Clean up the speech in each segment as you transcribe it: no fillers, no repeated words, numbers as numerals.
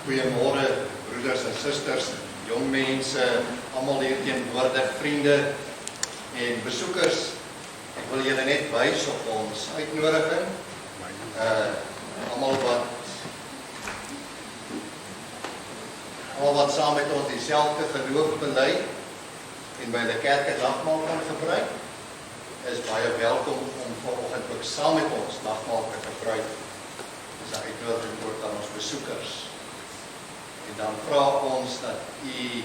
Goeiemôre broeders en susters, jong mense, almal hier teenwoordig, vriende en besoekers. Ek wil julle net wys op ons uitnodiging. Almal wat saam met ons dieselfde geloof bely en by die kerk 'n nagmaal kan gebruik, is baie welkom om vanoggend ook saam met ons nagmaal te gebruik. Dis 'n uitnodiging ook aan ons besoekers. En dan vra ons dat u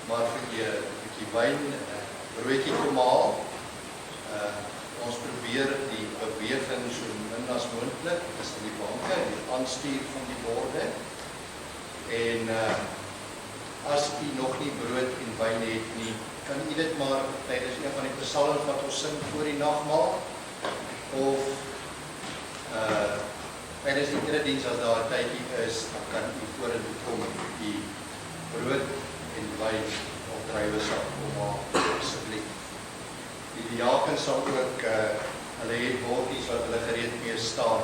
maar vir u 'n bietjie wyn en 'n broodjie kom haal. Ons probeer die beweging so min as moontlik tussen die banke en die aanstuur van die borde. En as u nog nie brood en wyn het nie, kan u dit maar tydens een van die psalms wat ons sing voor die nagmaal, of tydens die erediens as daar 'n tydjie is, dan kan u vorentoe kom en u brood en wyn of druiwesap kom haal, asseblief. Die diakens sal ook, hulle het bordjies wat hulle gereed mee staan,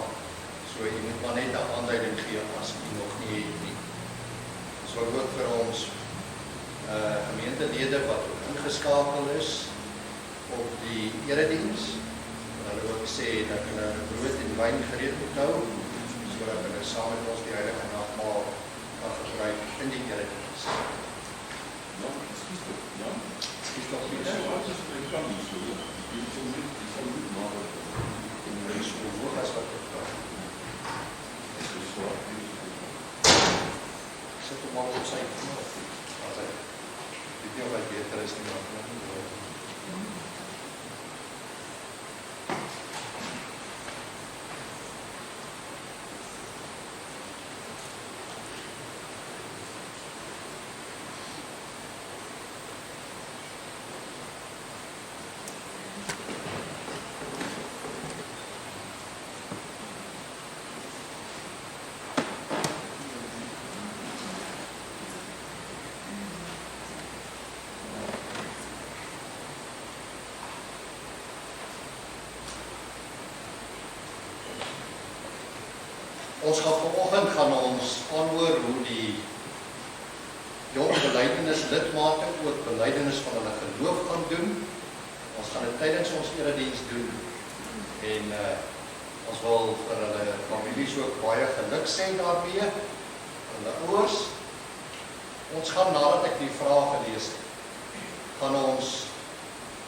so u moet maar net 'n aanduiding gee as u nog nie het nie. So ook vir ons gemeentelede wat ook ingeskakel is op die erediens, hulle ook sê dat hulle brood en wyn gereed moet hou, sodat hulle saam met ons die heilige nagmaal kan gebruik in die erediens. Ja, excuse me. Ja? Is dat nie? Ik kan niet zo. Die zal niet maken. Dit is zo hoog as wat ek kan. Het is zwaar. Ek sit hom al op sy knop. Ek weet nie of hy beter is nie, maar ons vanoggend ons aanhoor hoe die jong belydenis-lidmate ook belydenis van hulle geloof gaan doen. Ons gaan dit tydens ons erediens doen. En ons wil vir hulle families ook baie geluk sê daarmee, hulle ouers. Ons gaan nadat ek die vraag gelees het, gaan ons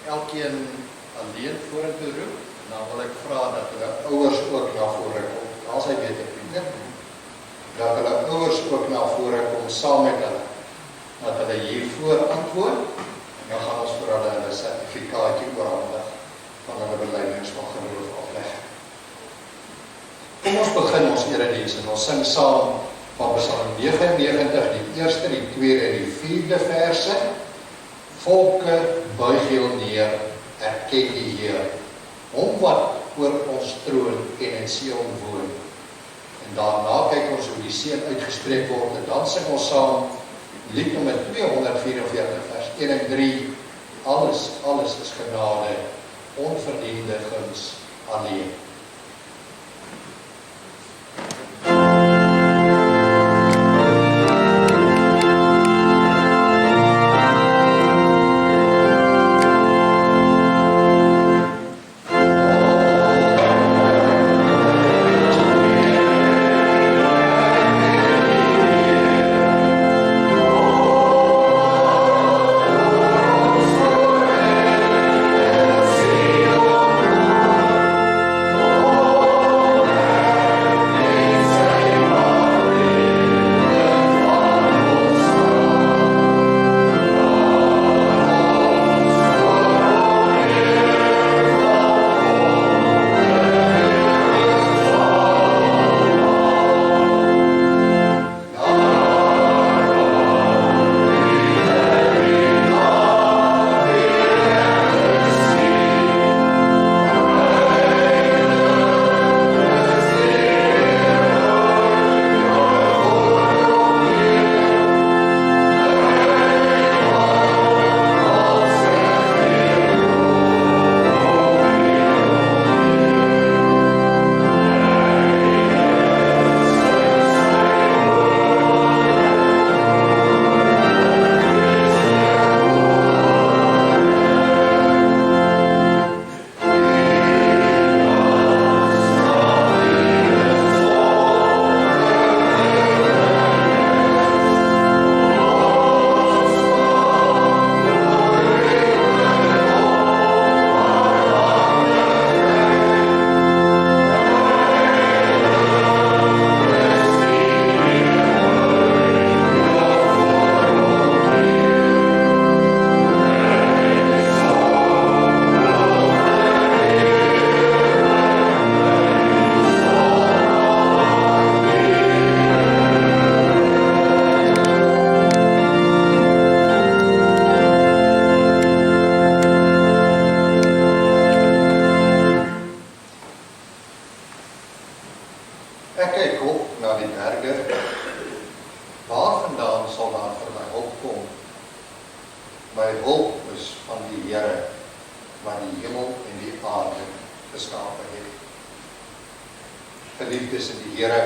elkeen alleen vorentoe roep. En dan wil ek vra dat hulle ouers ook na vore kom. As hy weet ek nie, dat hulle ouers ook na vore kom saam met hulle, dat hulle hiervoor antwoord, en dan gaan ons vir hulle 'n sertifikaatjie oorhandig van hulle belydenis van geloof afleg. Kom ons begin ons erediens en ons sing saam van Psalm 99, die eerste, die tweede en die vierde verse. Volke buig heel neer, erken die Heer, hom wat oor ons troon en in Sion woon. En daarna kyk ons hoe die seën uitgespreek word, en dan sing ons saam lied nommer 244 vers 1 en 3. Alles is genade, onverdiende guns alleen. Oh berge, waar vandaan sal daar vir my hulp kom? My hulp is van die Here, wat die hemel en die aarde geskape het. Geliefdes in die Here,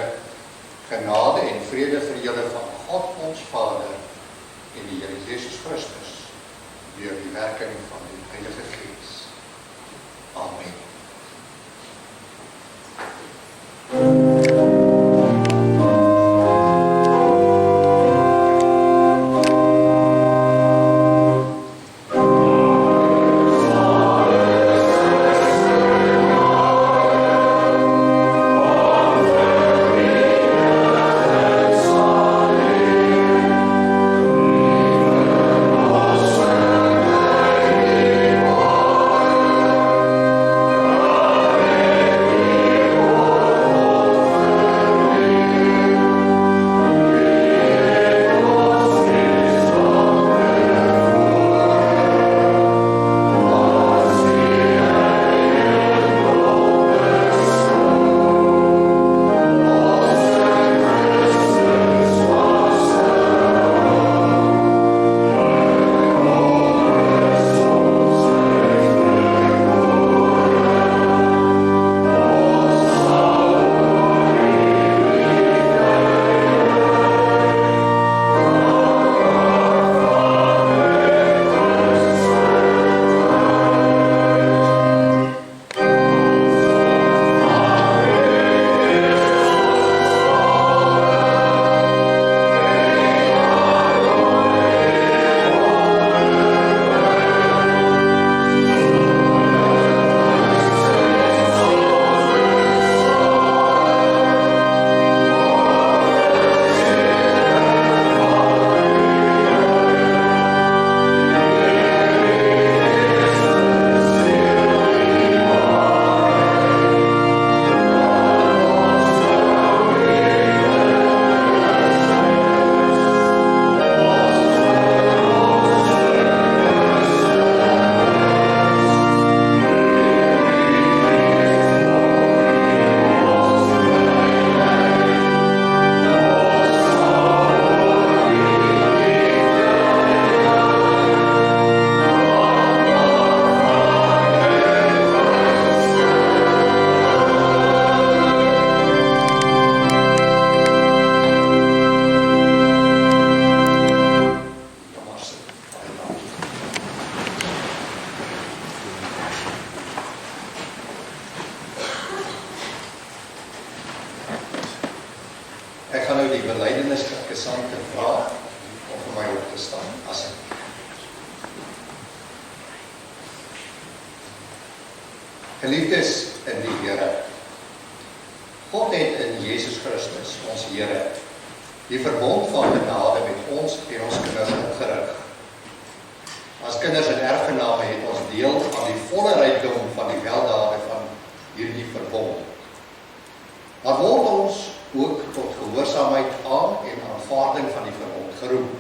genade en vrede vir julle van God ons Vader en die Here Jesus Christus, deur die werking van die Heilige Gees. Amen. Ek gaan nou die belydenisgesante vra om vir my op te staan. Asseblief. Geliefdes in die Here, God het in Jesus Christus, ons Here, die verbond van genade met ons en ons kinders opgerig. As kinders en erfgename het ons deel aan die volle rykdom van die weldade van hierdie verbond. Maar word ons ook tot gehoorsaamheid aan en aanvaarding van die verbond geroep.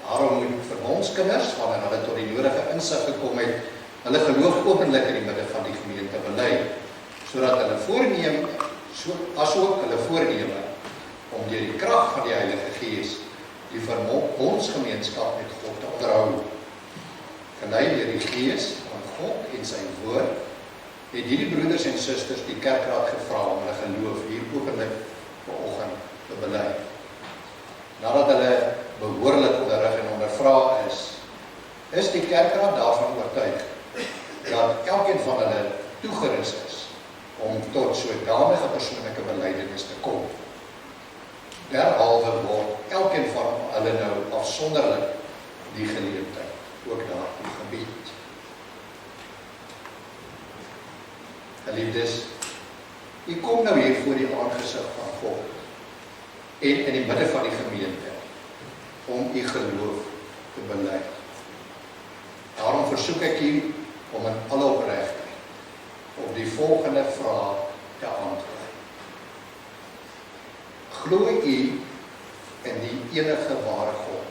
Daarom moet verbondskinders, wanneer hulle tot die nodige insig gekom het, hulle geloof openlik in die midde van die gemeente bely, sodat hulle voorneem, asook hulle voorneme, om deur die krag van die Heilige Gees die verbondsgemeenskap met God te onderhou. Gelei deur die Gees van God en sy woord, het hierdie broeders en susters die kerkraad gevra om hulle geloof hier openlik vanoggend te bely. Nadat hulle behoorlik onderrig en ondervra is die kerkraad daarvan oortuig dat elkeen van hulle toegerus is om tot sodanige persoonlike belydenis te kom. Derhalwe word elkeen van hulle nou afsonderlik die geleentheid ook daartoe gebied. Geliefdes, u kom nou hier voor die aangesig van God en in die midde van die gemeente om u geloof te bely. Daarom versoek ek u om in alle opregtheid op die volgende vraag te antwoord. Glo u in die enige ware God,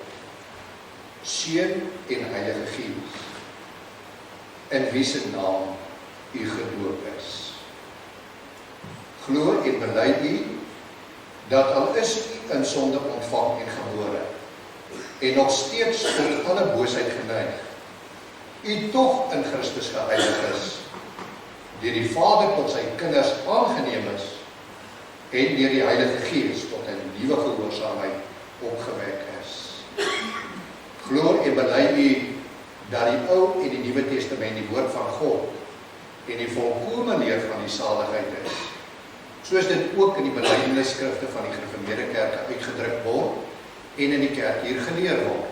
Seun en Heilige Gees, in wie se naam u gedoop is? Glo en bely u dat al is u in sonde ontvang en gebore, en nog steeds tot alle boosheid geneig, u tog in Christus geheilig is, deur die Vader tot sy kinders aangeneem is, en deur die Heilige Gees tot 'n nuwe gehoorsaamheid opgewek is. Glo en bely u dat die Ou en die Nuwe Testament die woord van God en die volkome leer van die saligheid is, soos dit ook in die belydenisskrifte van die gereformeerde kerke uitgedruk word en in die kerk hier geleer word.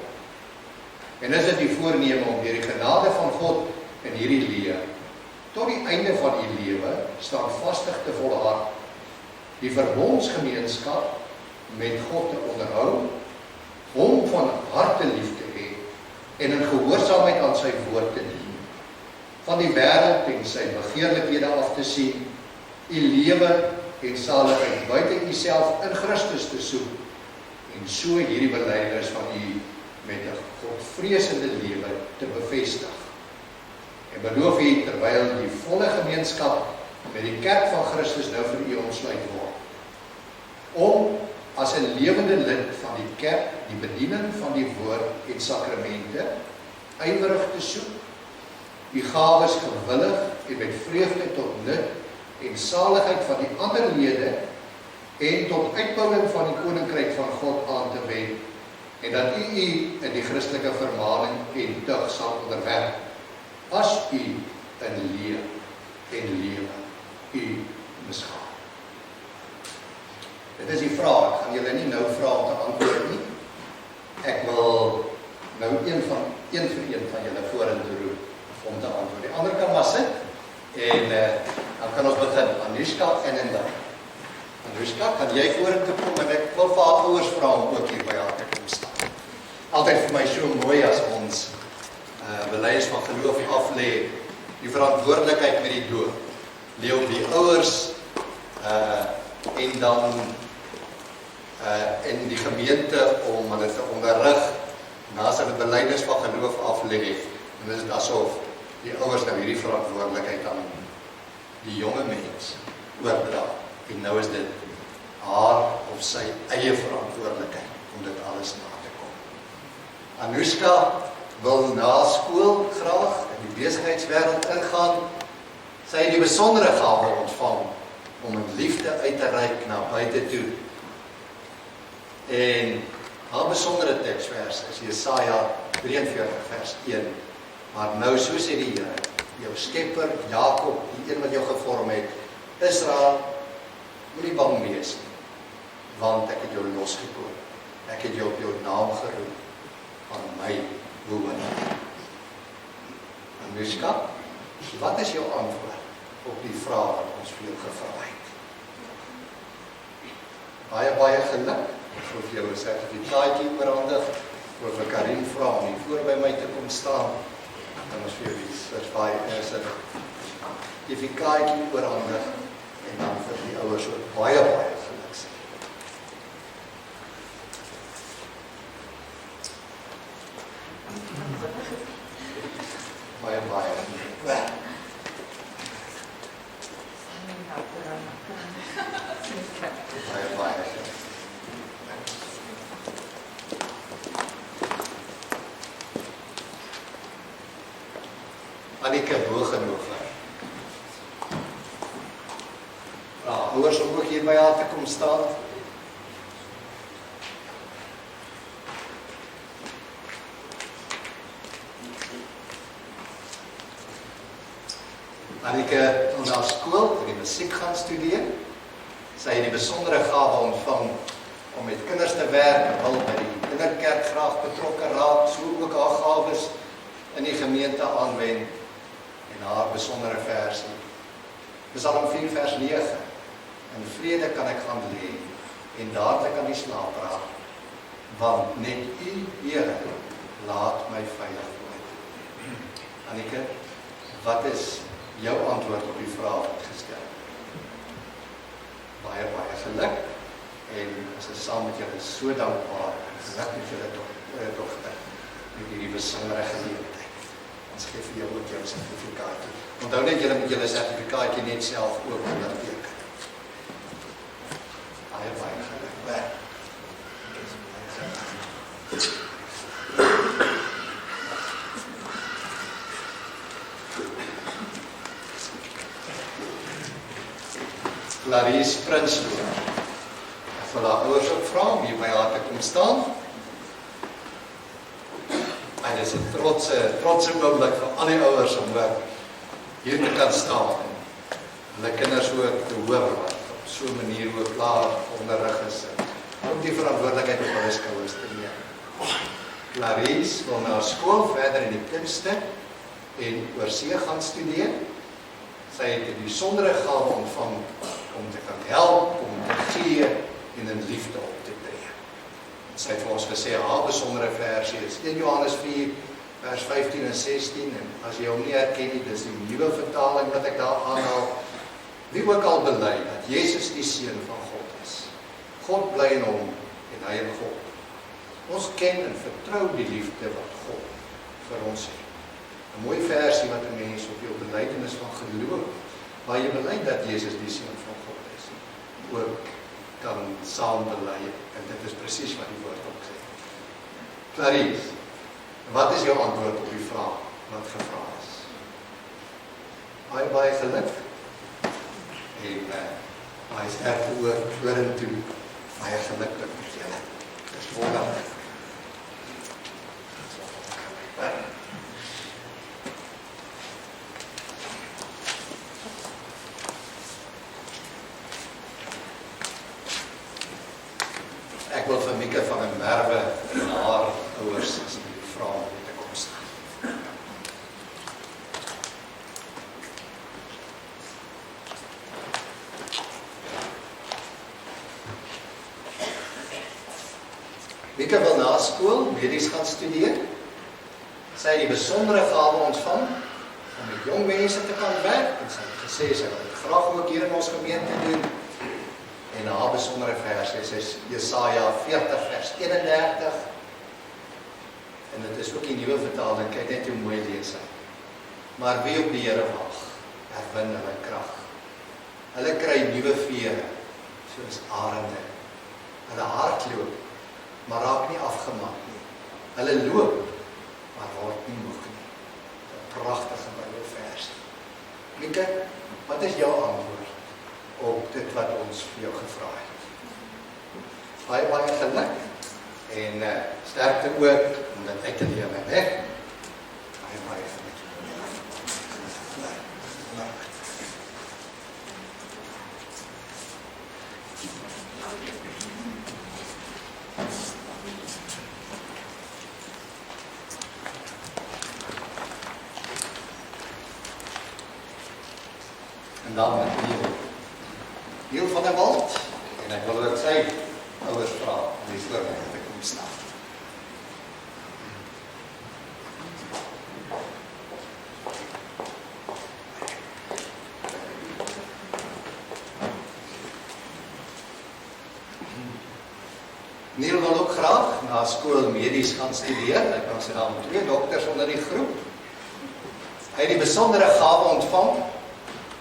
En is dit die voorneme om deur die genade van God in hierdie leer tot die einde van u lewe standvastig te volhard, die verbondsgemeenskap met God te onderhou, hom van harte lief te hê en in gehoorsaamheid aan sy woord te dien, van die wêreld en sy begeerlikhede af te sien, u lewe en saligheid buite u self in Christus te soek, en so hierdie belydenis van u met 'n godvreesende lewe te bevestig. En beloof u terwyl die volle gemeenskap met die kerk van Christus nou vir u ontsluit word, om as 'n lewende lid van die kerk die bediening van die woord en sakramente ywerig te soek, u gawes gewillig en met vreugde tot nut en saligheid van die ander lede en tot uitbouing van die koninkryk van God aan te wend, en dat u in die Christelike vermaning en tug sal onderwerp, as u in leer en lewe u misgaan. Dit is die vraag, ek gaan julle nie nou vra om te antwoord nie. Ek wil nou een vir een van julle vorentoe roep om te antwoord. Die ander kan maar sit en dan kan ons begin. Anushka en Linda. Anushka, kan jy vorentoe kom en ek wil vir haar ouers vra om ook hier by haar te kom staan. Altyd vir my so mooi as ons belydenis van geloof af lê, die verantwoordelikheid met die doop. Lê op die ouers en dan in die gemeente om hulle te onderrig na as hulle belydenis van geloof af lê. En dit is asof die ouers nou hierdie verantwoordelikheid aan die jonge mens oordra. En nou is dit haar of sy eie verantwoordelikheid om dit alles na te kom. Anushka wil na skool graag in die besigheidswêreld ingaan. Sy het die besondere gawe ontvang om in liefde uit te reik na buite toe. En haar besondere teksvers is Jesaja 43 vers 1. Maar nou so sê die Here, jou skepper Jakob, die een wat jou gevorm het, Israel, moenie bang wees nie, want ek het jou losgekoop. Ek het jou op jou naam geroep, van my behoort. Anushka, wat is jou antwoord op die vraag wat ons vir jou gevra het? Baie geluk. Ek wil vir jou 'n sertifikaatjie oorhandig. Ek wil vir Karin vra om hier voor by my te kom staan. Dan ons vir jou die sertifikaatjie oorhandig en dan vir die ouers ook baie geluk sê. Baie geluk. Baie geluk. Annika Bogenhofer. Ouers om ook hier by haar te kom staan. Annika wil na skool vir die musiek gaan studeer. Sy het die besondere gawe ontvang om met kinders te werk en wil by die kinderkerk graag betrokke raak, so ook haar gawes in die gemeente aanwend. En haar besondere versie, Psalm 4 vers 9, in vrede kan ek gaan lê, en dadelik aan die slaap raak, want net U, Here, laat my veilig word. Annika, wat is jou antwoord op die vraag wat gestel? Baie geluk, en ons is saam met julle so dankbaar, geluk met julle dogter, met hierdie besondere geleentheid. Ons gee vir jou ook jou sertifikaatjie. Onthou net, julle moet julle sertifikaatjie net self ook onderteken. Baie geluk. Clarice Prinsloo. Ek wil haar ouers ook vra om hier by haar te kom staan. En dit is 'n trotse oomblik vir al die ouers om hier te kan staan. Hulle kinders ook te hoor wat op so 'n manier ook klaar onderrig is. Om die verantwoordelikheid op hulle skouers te neem. Clarice wil na skool verder in die kunste en oorsee gaan studeer. Sy het 'n besondere gawe ontvang om te kan help, om te gee en in liefde op te tree. Sy het vir ons gesê, haar besondere versie is 1 Johannes 4, vers 15 en 16, en as jy hom nie herken nie, dis die nuwe vertaling wat ek daar aanhaal. Wie ook al bely dat Jesus die Seun van God is. God bly in hom en hy in God. Ons ken en vertrou die liefde wat God vir ons het. 'n Mooi versie wat 'n mens op jou belydenis van geloof, waar jy bely dat Jesus die Seun van God is, ook kan saam bely, en dit is presies wat die woord ook sê. Clarice, wat is jou antwoord op die vraag wat gevra is? Baie geluk en baie sterkte vorentoe, baie geluk met julle. Dis wonderlik. Ek wil vir Mieke van der Merwe en haar ouers asseblief vra om hier te kom staan. Mieke wil na skool medies gaan studeer. Sy het die besondere gawe ontvang om met jong mense te kan werk, en sy het gesê sy wil dit graag ook hier in ons gemeente doen. En haar besondere versie is Jesaja 40 vers 31. En dit is ook die nuwe vertaling, kyk net hoe mooi lees hy. Maar wie op die Here wag, herwin hulle krag. Hulle kry nuwe vere, soos arende. Hulle hardloop, maar raak nie afgemat nie. Hulle loop, maar word nie moeg nie. 'n Pragtige Bybelversie. Mieke, wat is jou antwoord op dit wat ons vir jou gevra het? Baie geluk en sterkte ook om dit uit te lewe, hè? Baie geluk. En dan met Neil van der Walt, en ek wil ook sy ouers vra om die voor my te kom staan. Neil wil ook graag na skool medies gaan studeer. Ek kan sy naam 2 dokters onder die groep. Hy het die besondere gawe ontvang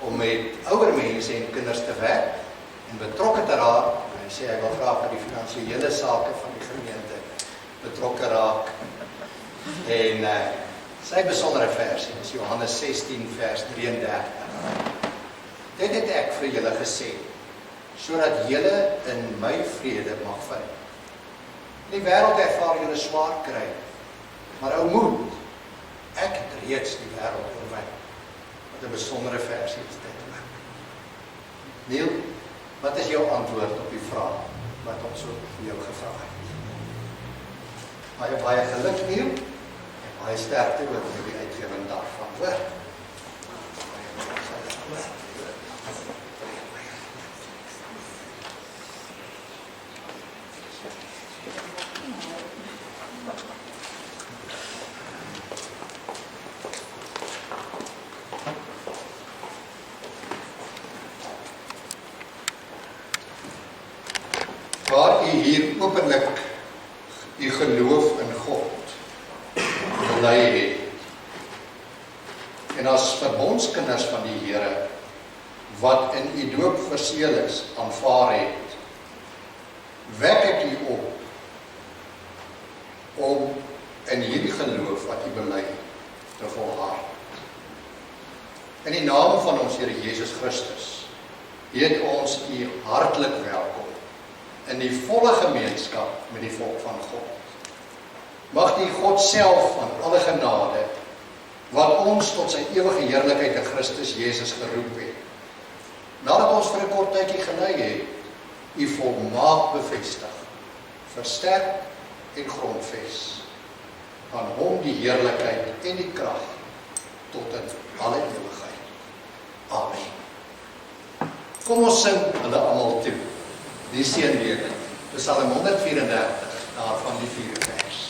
om met ouer mense en kinders te werk en betrokke te raak. Hy sê hy wil graag by die finansiële sake van die gemeente betrokke raak. En sy besondere versie is Johannes 16 vers 33. Dit het ek vir julle gesê, sodat julle in my vrede mag vind. In die wêreld ervaar julle swaar kry, maar hou moed. Ek het reeds die wêreld oorwin. Wat 'n besondere versie is dit ook. Neil, wat is jou antwoord op die vraag wat ons ook vir jou gevra het? Baie geluk, Neil, en baie sterkte ook met die uitgewing daarvan, hoor. Waar u hier openlik u geloof in God bely het en as verbondskinders van die Here wat in u doop verseël is, aanvaar het, wek ek u op om in hierdie geloof wat u bely te volhard. In die naam van ons Here Jesus Christus heet ons u hartlik welkom in die volle gemeenskap met die volk van God. Mag die God self van alle genade, wat ons tot sy ewige heerlikheid in Christus Jesus geroep het, nadat ons vir 'n kort tydjie gelei het, u volmaak bevestig, versterk en grondves. Aan hom die heerlikheid en die krag tot in alle ewigheid. Amen. Kom ons sing hulle almal toe. Die seënbede, Psalm 134, daarvan die 4 vers.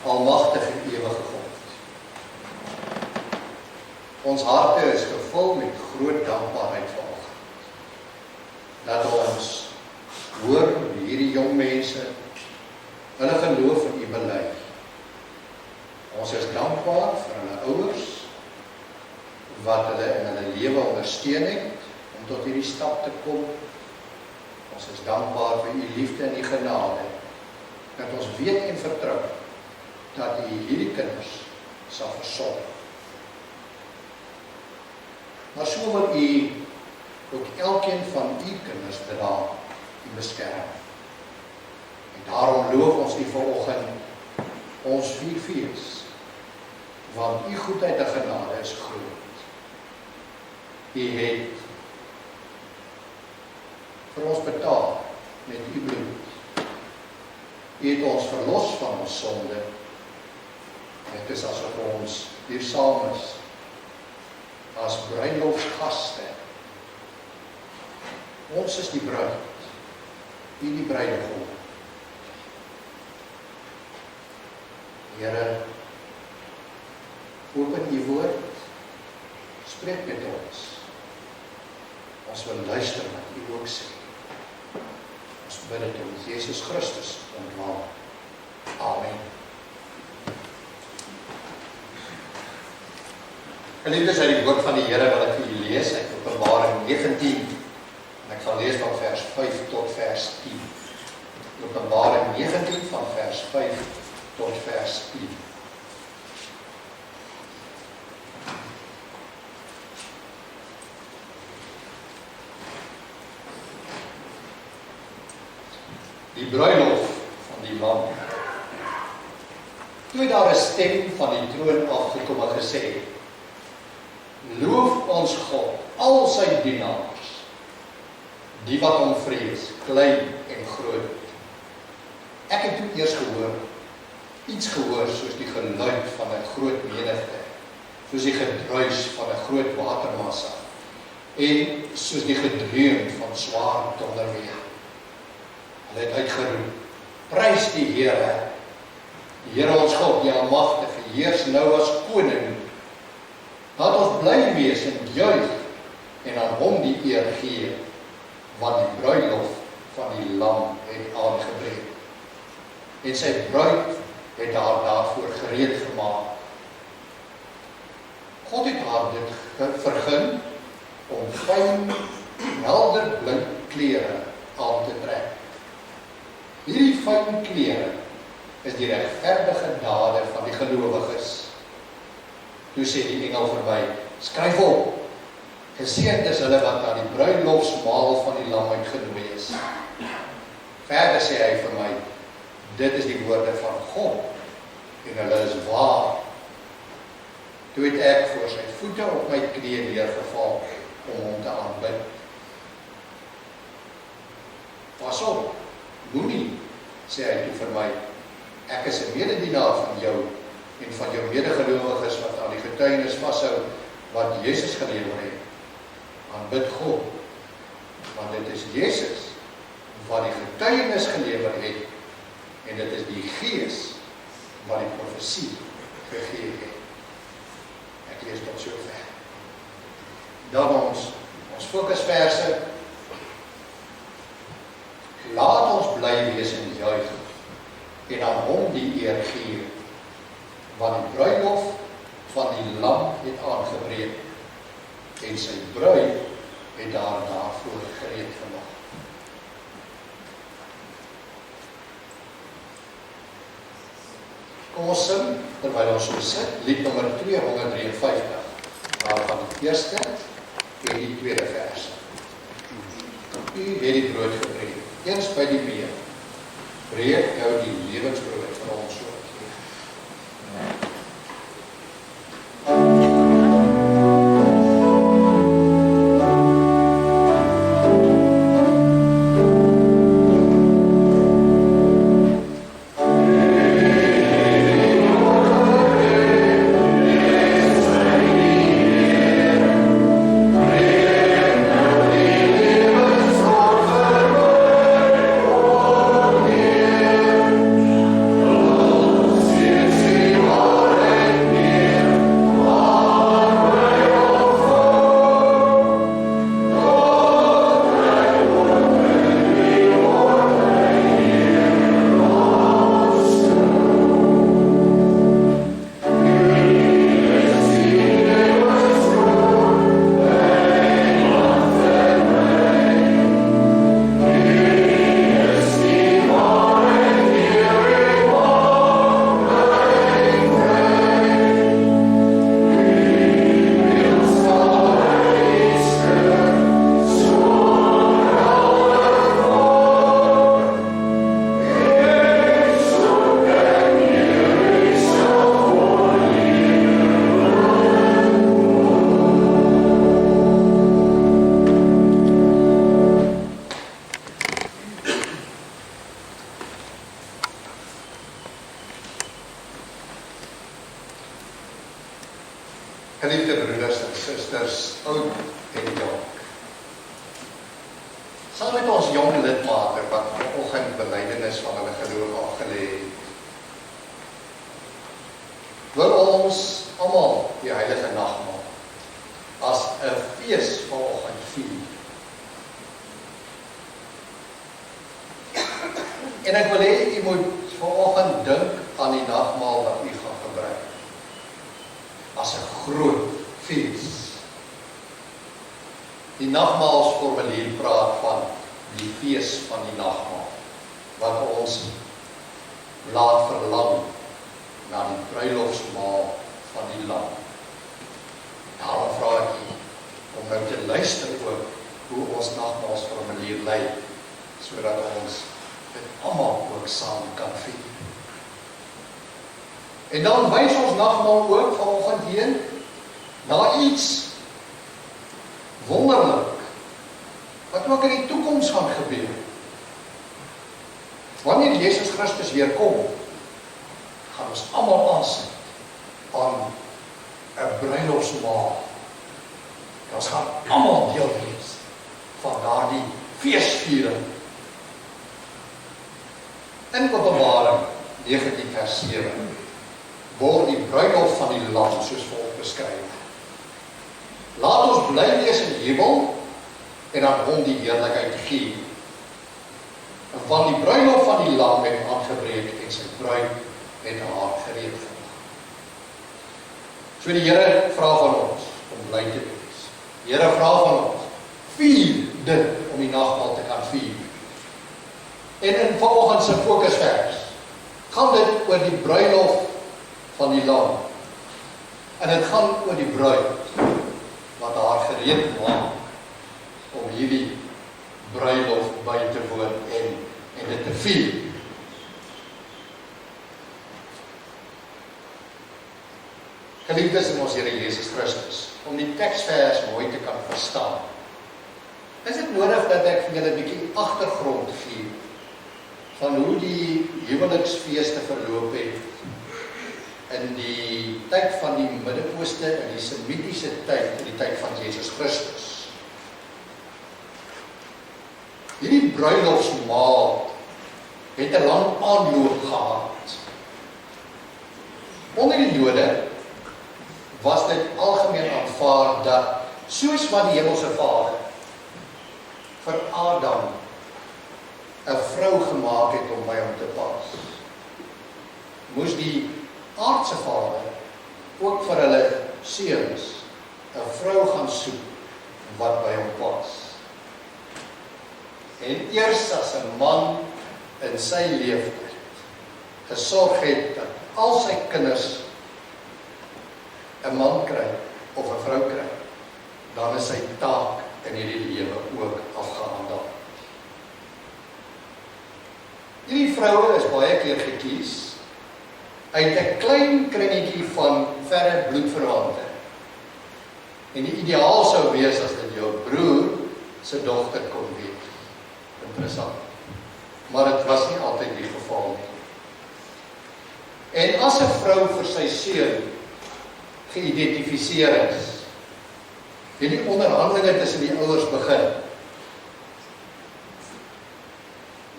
Almagtige ewige God. Ons harte is gevul met groot dankbaarheid vanoggend. Dat ons hoor hoe hierdie jong mense hulle geloof in U bely. Ons is dankbaar vir hulle ouers wat hulle in hulle lewe ondersteun het om tot hierdie stap te kom. Ons is dankbaar vir U liefde en U genade, dat ons weet en vertrou dat U hierdie kinders sal versorg. Maar so wil U ook elkeen van U kinders dra en beskerm. En daarom loof ons U vanoggend ons vierfees, want U goedheid en genade is groot. U het vir ons betaal met U bloed. U het ons verlos van ons sonde. Het is asof ons hier saam is, as bruilofsgaste. Ons is die bruid, U die bruidegom. Here, open U woord, spreek met ons. Ons wil luister wat U ook sê. Ons bid dit in Jesus Christus ontnaam. Amen. Geliefdes, uit die woord van die Here wat ek vir julle lees uit Openbaring 19, en ek sal lees van vers 5 tot vers 10. Openbaring 19 van vers 5 tot vers 10. Die bruilof van die Lam. Toe daar 'n stem van die troon afgekom en gesê: Loof ons God, al sy dienaars, die wat hom vrees, klein en groot. Ek het toe eers iets gehoor soos die geluid van 'n groot menigte, soos die gedruis van 'n groot watermassa, en soos die gedreun van swaar donderweer. Hulle het uitgeroep: Prys die Here, die Here ons God, die Almagtige, heers nou as koning. Laat ons bly wees en juig en aan hom die eer gee, want die bruilof van die Lam het aangebreek. En sy bruid het haar daarvoor gereed gemaak. God het haar dit vergun om fyn, helder blink klere aan te trek. Hierdie fyn klere is die regverdige dade van die gelowiges. Toe sê die engel vir my: Skryf op, geseënd is hulle wat aan die bruilofsmaal van die Lam uitgenooi is. Verder sê hy vir my: Dit is die woorde van God, en hulle is waar. Toe het ek voor sy voete op my knieë neergeval om hom te aanbid. Pas op, moenie, sê hy toe vir my, ek is 'n mededienaar van jou en van jou medegelowiges wat aan die getuienis vashou wat Jesus gelewer het. Aanbid God, want dit is Jezus wat die getuienis gelewer het en dit is die Gees wat die profesie gegee het. Ek lees tot sover. Dan ons fokusverse. Laat ons bly wees en juig en aan hom die eer gee, want die bruilof van die lam het aangebreek en sy bruid het daarvoor gereed gemaak. Kom ons sing, terwyl ons so sit, lied nommer 253, waarvan die eerste en die tweede vers. U het die brood gebreek, eens by die meer, breek jou die lewensbrood van ons so. Geliefde broeders en susters, oud en jonk. Saam met ons jong lidmate wat vanoggend belydenis van hulle geloof afgelê het, wil ons almal die heilige nagmaal as 'n fees vanoggend vier. En ek wil hê u moet vanoggend dink aan die nagmaal wat u gaan gebruik. As 'n groot fees. Die nagmaalsformulier praat van die fees van die nagmaal, wat ons laat verlang na die bruilofsmaal van die lam. Daarom vra ek u om nou te luister ook hoe ons nagmaalsformulier lyk, sodat ons dit almal ook saam kan vier. En dan wys ons nagmaal ook vanoggend heen na iets wonderlik wat ook in die toekoms gaan gebeur. Wanneer Jesus Christus weer kom, gaan ons almal aansit aan 'n bruilofsmaal. Ons gaan almal deel wees van daardie feesviering. In Openbaring 19 vers 7 word die bruilof van die lam soos volg beskryf. Laat ons bly wees in jubel en aan hom die heerlikheid gee. Want die bruilof van die lam het aangebreek en sy bruid het haar gereed gemaak. So die Here vra van ons om bly te wees. Die Here vra van ons, vier dit om die nagmaal te kan vier. En in vanoggend se fokusvers gaan dit oor die bruilof van die lam. En dit gaan oor die bruid wat haar gereed maak om hierdie bruilof by te woon en dit te vier. Geliefdes in ons Here Jesus Christus, om die teksvers mooi te kan verstaan, is dit nodig dat ek vir julle 'n bietjie agtergrond gee van hoe die huweliksfeeste verloop het in die tyd van die Midde-Ooste en die Semitiese tyd, in die tyd van Jesus Christus. Hierdie bruilofsmaal het 'n lang aanloop gehad. Onder die Jode was dit algemeen aanvaar dat, soos wat die Hemelse Vader vir Adam 'n vrou gemaak het om by hom te pas, moes die aardse Vader ook vir hulle seuns 'n vrou gaan soek wat by hom pas. En eers as 'n man in sy leeftyd gesorg het dat al sy kinders 'n man kry of 'n vrou kry, dan is sy taak in hierdie lewe ook afgehandel. Hierdie vroue is baie keer gekies uit 'n klein kringetjie van verre bloedverwante. En die ideaal sou wees as dit jou broer se dogter kon wees. Interessant. Maar dit was nie altyd die geval nie. En as 'n vrou vir sy seun geïdentifiseer is, het die onderhandelinge tussen die ouers begin.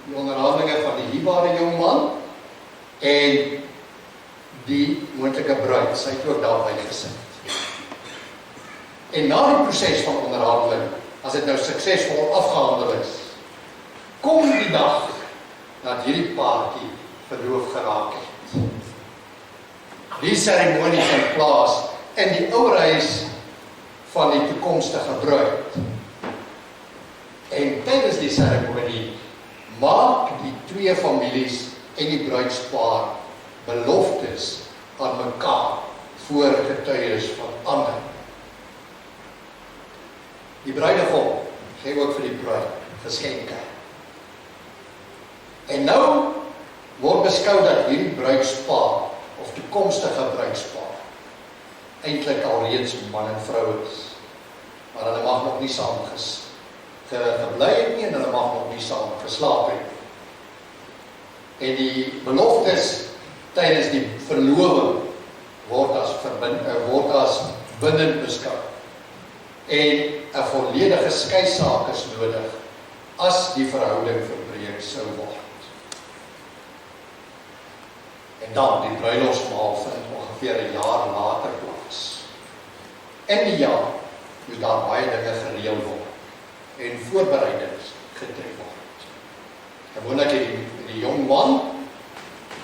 Die onderhandelinge van die huwbare jong man en die moontlike bruid, sy het ook daarby gesit. En na die proses van onderhandeling, as dit nou suksesvol afgehandel is, kom die dag dat hierdie paartjie verloof geraak het. Die seremonie vind plaas in die ouerhuis van die toekomstige bruid. En tydens die seremonie maak die twee families en die bruidspaar beloftes aan mekaar voor getuies van ander. Die bruidegom gee ook vir die bruid geskenke. En nou word beskou dat hierdie bruidspaar of toekomstige bruidspaar eintlik alreeds man en vrou is. Maar hulle mag nog nie saam gebly het nie en hulle mag nog nie saam geslaap het. En die beloftes tydens die verloving word as bindend beskou. En 'n volledige skeisaak is nodig as die verhouding verbreek sou word. En dan die bruilofsmaal vind ongeveer 'n jaar later plaas. In die jaar moet daar baie dinge gereël word en voorbereidings getref word. Gewoonlik het die jong man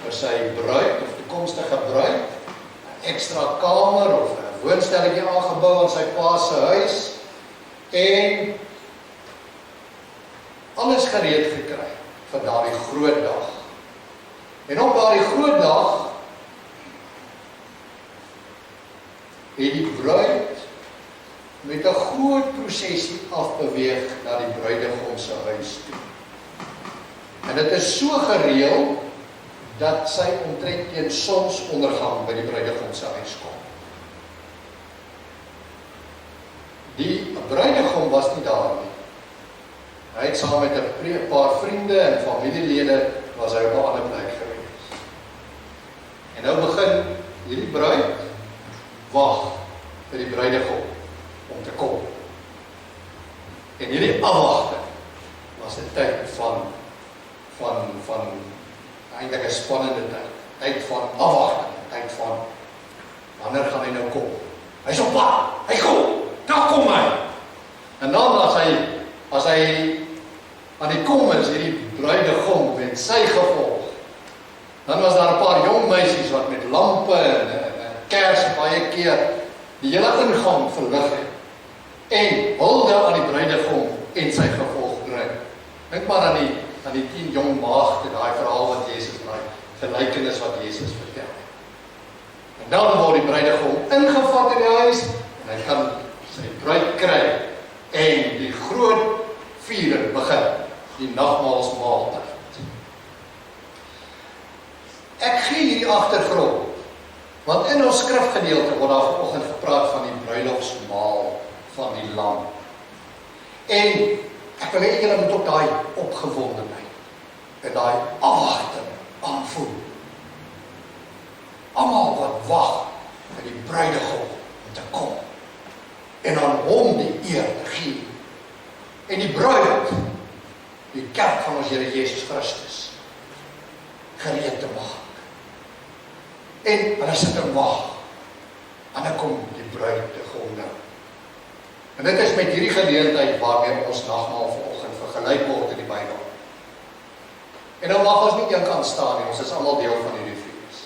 vir sy bruid of toekomstige bruid 'n ekstra kamer of 'n woonstelletjie aangebou in sy pa se huis en alles gereed gekry vir daardie groot dag. En op daardie groot dag het die bruid met 'n groot prosesie afbeweeg na die bruidegom se huis toe. En dit is so gereël dat sy omtrent teen sonsondergang by die bruidegom se huis kom. Die bruidegom was nie daar nie. Hy het saam met 'n paar vriende en familielede was hy op 'n ander plek gewees. En nou begin hierdie bruid wag vir die bruidegom om te kom. En hierdie afwagting was 'n tyd van eintlik 'n spannende tyd van afwagting, tyd van wanneer gaan hy nou kom? Hy's op pad, hy kom, daar kom hy. En dan as hy aan die kom is, hierdie bruidegom met sy gevolg, dan was daar 'n paar jong meisies wat met lampe en kers baie keer die hele ingang verlig het en hulde aan die bruidegom en sy gevolg bring. Dink maar aan die 10 jong maagde, daai verhaal wat Jesus daai gelykenis wat Jesus vertel het. En dan word die bruidegom ingevat in die huis en hy kan sy bruid kry en die groot viering begin, die nagmaalsmaaltyd. Ek gee hierdie agtergrond, want in ons skrifgedeelte word daar vanoggend gepraat van die bruilofsmaal van die lam. En Ek wil hê julle moet ook daai opgewondenheid en daai afwagting aanvoel. Almal wat wag vir die bruidegom om te kom en aan hom die eer te gee. En die bruid, die kerk van ons Here Jesus Christus, gereed te maak. En hulle sit en wag. En dan kom die bruidegom nou. En dit is met hierdie geleentheid waarmee ons nagmaal vanoggend vergelyk word in die Bybel. En dan mag ons nie een kant staan nie, ons is almal deel van hierdie fees.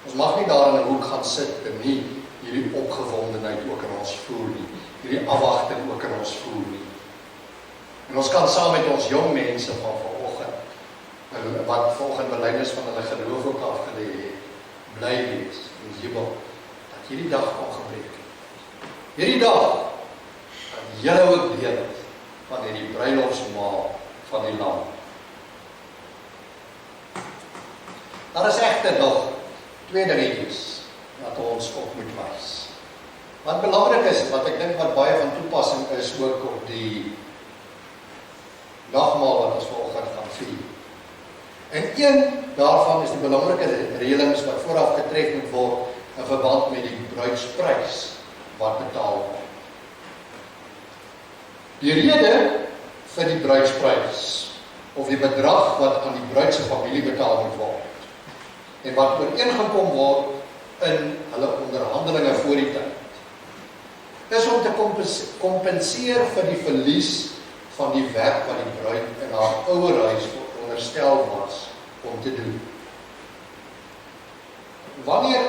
Ons mag nie daar in 'n hoek gaan sit en nie hierdie opgewondenheid ook in ons voel nie, hierdie afwagting ook in ons voel nie. En ons kan saam met ons jong mense van vanoggend, wat volgens belydenis van hulle geloof ook afgelê het, bly wees en jubel dat hierdie dag kan gebreek het. Hierdie dag kan julle ook deel van hierdie bruilofsmaal van die Lam. Daar is egter nog 2 dingetjies wat ons op moet wys. Wat belangrik is, wat ek dink wat baie van toepassing is ook op die nagmaal wat ons vanoggend gaan vier. En een daarvan is die belangrike reëlings wat vooraf getref moet word in verband met die bruidsprys wat betaal word. Die rede vir die bruidsprys of die bedrag wat aan die bruid se familie betaal moet word en wat ooreengekom word in hulle onderhandelinge voor die tyd, is om te kompenseer vir die verlies van die werk wat die bruid in haar ouerhuis veronderstel was om te doen. Wanneer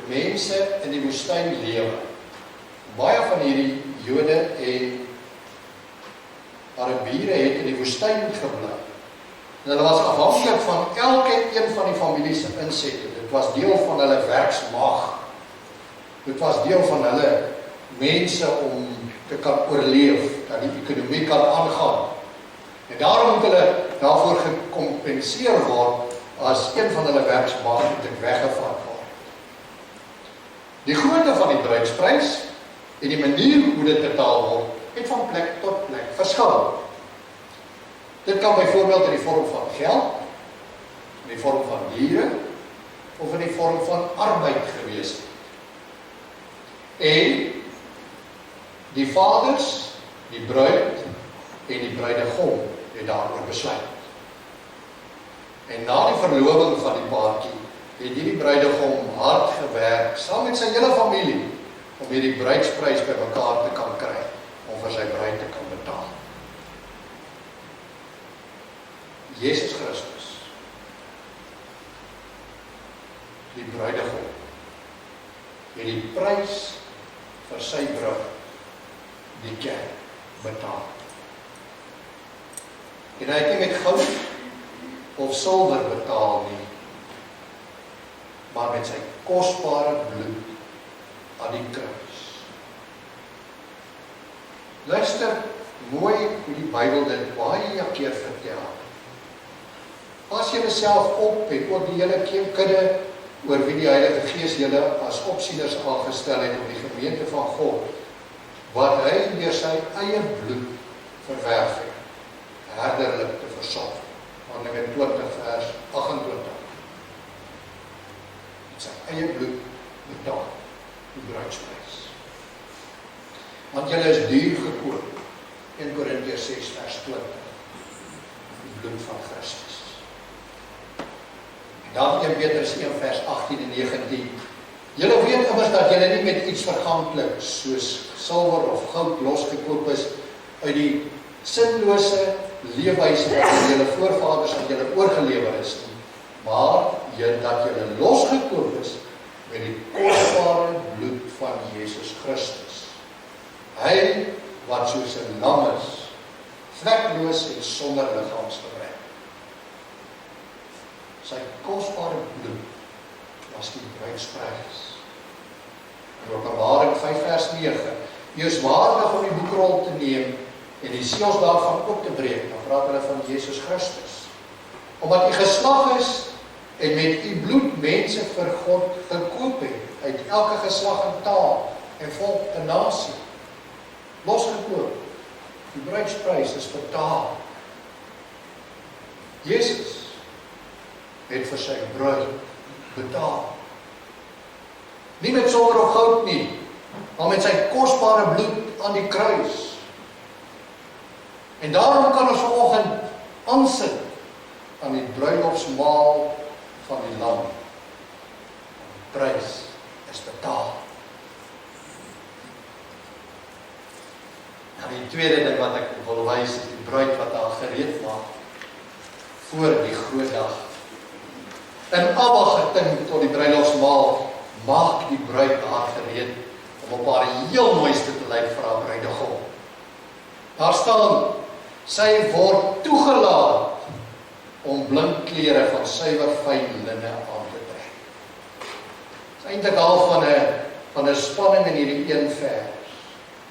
mense in die woestyn lewe, baie van hierdie Jode en Arabiere het in die woestyn gebly. En hulle was afhanklik van elke een van die familie se insette. Dit was deel van hulle werksmag. Dit was deel van hulle mense om te kan oorleef, dat die ekonomie kan aangaan. En daarom moet hulle daarvoor gekompenseer word as een van hulle werksmag moet weggevat word. Die grootte van die bruidsprys en die manier hoe dit betaal word, het van plek tot plek verskil. Dit kan byvoorbeeld in die vorm van geld, in die vorm van diere, of in die vorm van arbeid gewees het. En die vaders, die bruid en die bruidegom het daaroor besluit. En na die verloving van die paartjie het hierdie bruidegom hard gewerk saam met sy hele familie om hierdie bruidsprys bymekaar te kan kry om vir sy bruid te kan betaal. Jesus Christus, die bruidegom, het die prys vir sy bruid, die kerk, betaal. En hy het nie met goud of silwer betaal nie, maar met sy kosbare bloed aan die kruis. Luister mooi hoe die Bybel dit baie keer vertel. Pas julle self op en ook die hele kudde oor wie die Heilige Gees julle as opsieners aangestel het op die gemeente van God, wat hy deur sy eie bloed verwerf het, herderlik te versorg. Handelinge 20 vers 28. Met sy eie bloed betaal die bruidsprys. Want julle is duur gekoop, 1 Korintiërs 6 vers 20, die bloed van Christus. Dan 1 Petrus 1 vers 18 en 19. Julle weet immers dat julle nie met iets verganklik soos silwer of goud losgekoop is uit die sinlose leefwyse wat julle voorvaders aan julle oorgelewer is nie, maar dat julle losgekoop is met die kosbare bloed van Jesus Christus. Hy wat soos 'n lam is, vlekloos en sonder liggaamsgebrek. Sy kosbare bloed was die bruidsprys. In Openbaring 5 vers 9, U is waardig om die boekrol te neem en die seels daarvan op te breek. Dan praat hulle van Jesus Christus. Omdat U geslag is en met U bloed mense vir God gekoop het, uit elke geslag en taal en volk en nasie, losgekoop Die bruidsprys is betaal. Jesus het vir sy bruid betaal. Nie met silwer of goud nie, maar met sy kosbare bloed aan die kruis. En daarom kan ons vanoggend aansit aan die bruilofsmaal van die lam. Die prys is betaal. Nou die tweede ding wat ek wil wys is die bruid wat haar gereed maak voor die groot dag. In afwagting tot die bruilofsmaal maak die bruid haar gereed om op haar heel mooiste te lyk vir haar bruidegom. Daar staan, sy word toegelaat om blink klere van suiwer fyn linne aan te trek. Dit is eintlik al van 'n spanning in hierdie een vers.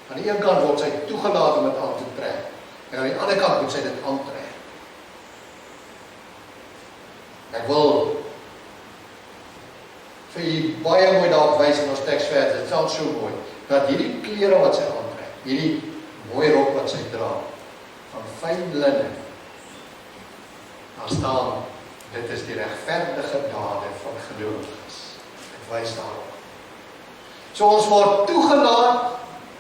Aan die een kant word sy toegelaat om dit aan te trek, en aan die ander kant moet sy dit aantrek. Ek wil vir jy baie mooi daarop wys in ons teksvers, dit staan so mooi, dat hierdie klere wat sy aantrek, hierdie mooi rok wat sy dra, van fyn linne, daar staan, dit is die regverdige dade van gelowiges. Dit wys daarop. So ons word toegelaat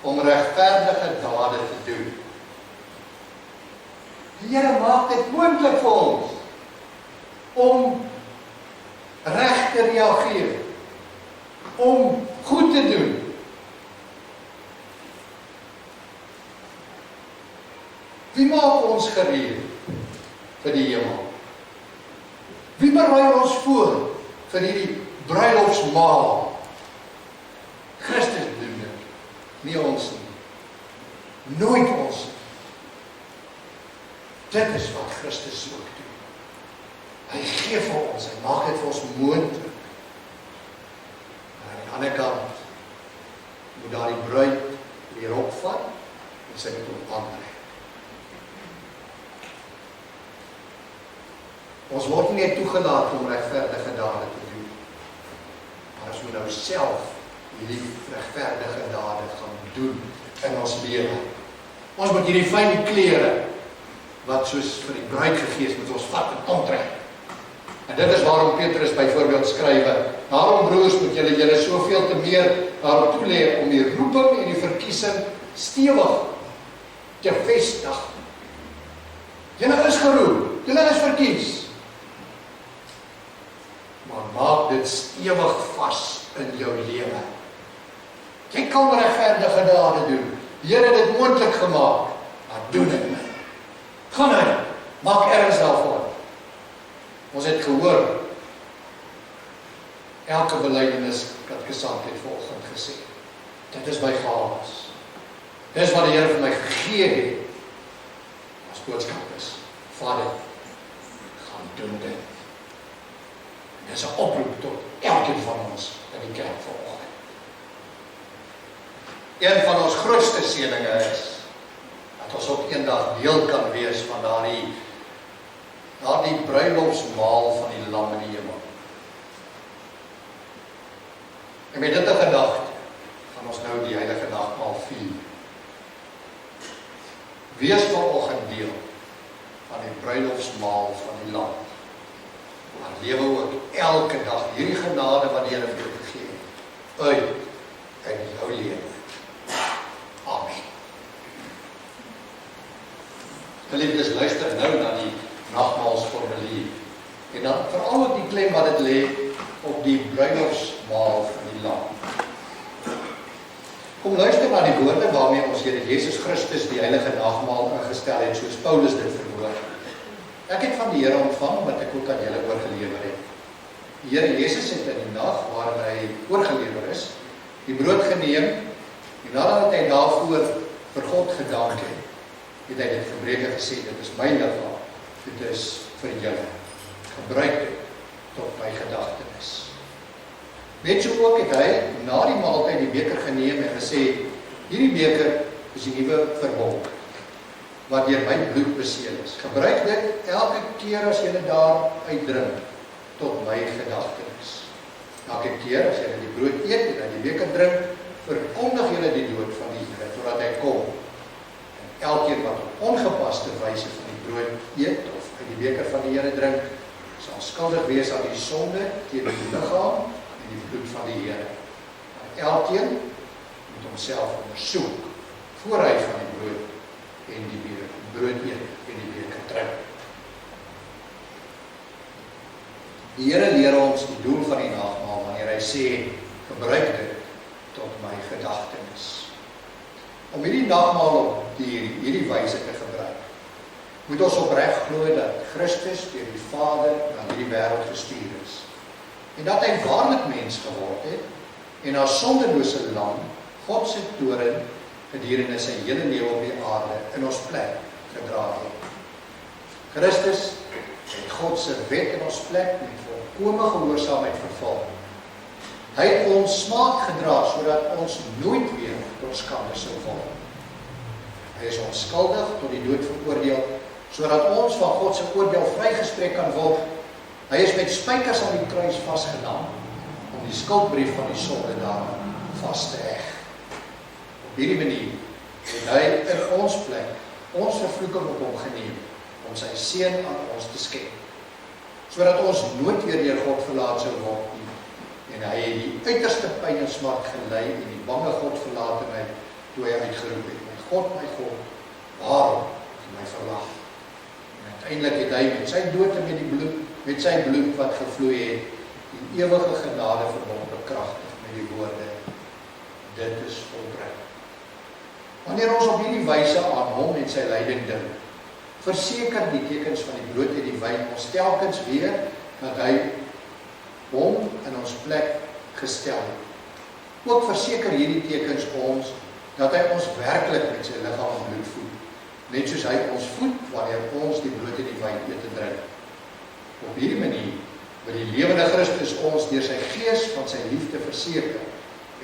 om regverdige dade te doen. Die Here maak dit moontlik vir ons om reg te reageer, om goed te doen. Wie maak ons gereed vir die hemel? Wie berei ons voor vir hierdie bruilofsmaal? Christus doen dit, nie ons nie. Nooit ons nie. Dit is wat Christus ook doen. Hy gee vir ons, hy maak dit vir ons moontlik. En aan die ander kant moet daar die bruid die rok vat en sy moet hom aantrek. Ons word nie net toegelaat om regverdige dade te doen, maar ons moet nou self hierdie regverdige dade gaan doen in ons lewe. Ons moet hierdie fyn klere wat soos vir die bruid gegee is, moet ons vat en aantrek. En dit is waarom Petrus byvoorbeeld skrywe, daarom broers moet julle soveel te meer daarop toelê om die roeping en die verkiesing stewig te vestig. Julle is geroep, julle is verkies. Maar maak dit stewig vas in jou lewe. Jy kan regverdige dade doen. Die Here het dit moontlik gemaak, maar doen dit nie. Gaan uit, maak erns daarvoor. Ons het gehoor, elke belydenis katekisant het vanoggend gesê, dit is my gawes. Dis wat die Here vir my gegee het, as boodskap is, Vader, gaan doen dit. Dit is 'n oproep tot elkeen van ons in die kerk vanoggend. Een van ons grootste seëninge is, dat ons op eendag deel kan wees van daardie bruilofsmaal van die lam in die hemel. En met dit 'n gedagte, gaan ons nou die heilige nagmaal vier. Wees vanoggend deel van die bruilofsmaal van die lam. Maar lewe ook elke dag hierdie genade wat die Here vir jou gegee het, uit jou lewe. Amen. Geliefdes, luister nou na die nagmaalsformulier. En dan veral ook die klem wat dit lê op die bruilofsmaal van die lam. Kom luister na die woorde waarmee ons Here Jesus Christus die heilige nagmaal ingestel het, soos Paulus dit verwoord. Ek het van die Here ontvang wat ek ook aan julle oorgelewer het. Die Here Jesus het in die nag waarin hy oorgelewer is, die brood geneem, en nadat hy daarvoor vir God gedank het hy dit gebreek en gesê, dit is my liggaam, dit is vir julle. Gebruik dit tot my gedagtenis. Net so ook het hy na die maaltyd die beker geneem en gesê, hierdie beker is die nuwe verbond, wat deur my bloed beseël is. Gebruik dit elke keer as julle daar uitdrink, tot my gedagtenis. Elke keer as julle die brood eet en die beker drink, verkondig julle die dood van die Here, totdat hy kom. En elkeen wat op ongepaste wyse van die brood eet of uit die beker van die Here drink, sal skuldig wees aan die sonde teen die liggaam en die bloed van die Here. Maar elkeen moet homself ondersoek voor hy van die brood en die brood eet en die beker drink. Die Here leer ons die doel van die nagmaal wanneer hy sê, gebruik dit tot my gedagtenis. Om hierdie nagmaal op hierdie wyse te gebruik, moet ons opreg glo dat Christus deur die Vader na hierdie wêreld gestuur is. En dat hy waarlik mens geword het en as sondelose lam God se toorn gedurende sy hele lewe op die aarde in ons plek gedra het. Christus het God se wet in ons plek met volkome gehoorsaamheid vervul. Hy het ons smaak gedra sodat ons nooit weer tot skande sou val. Hy is onskuldig tot die dood veroordeel sodat ons van God se oordeel vrygespreek kan word. Hy is met spykers aan die kruis vasgenam om die skuldbrief van die sonde daarin vas te heg. Op hierdie manier het hy in ons plek ons vervloeking op hom geneem om sy seun aan ons te skenk, sodat ons nooit weer deur God verlaat sou word nie. En hy het die uiterste pyn en smart gely en die bange God verlatenheid toe hy uitgeroep het, my God, waarom het jy my verlaat? En uiteindelik het hy met sy dood en met sy bloed wat gevloei het, die ewige genade verbond bekragtig met die woorde, dit is volbring. Wanneer ons op hierdie wyse aan hom en sy lyding dink, verseker die tekens van die brood en die wyn ons telkens weer dat hy hom in ons plek gestel het. Ook verseker hierdie tekens ons dat hy ons werklik met sy liggaam en bloed voed, net soos hy ons voed wanneer ons die brood en die wyn eet en drink. Op hierdie manier wil die lewende Christus ons deur sy gees van sy liefde verseker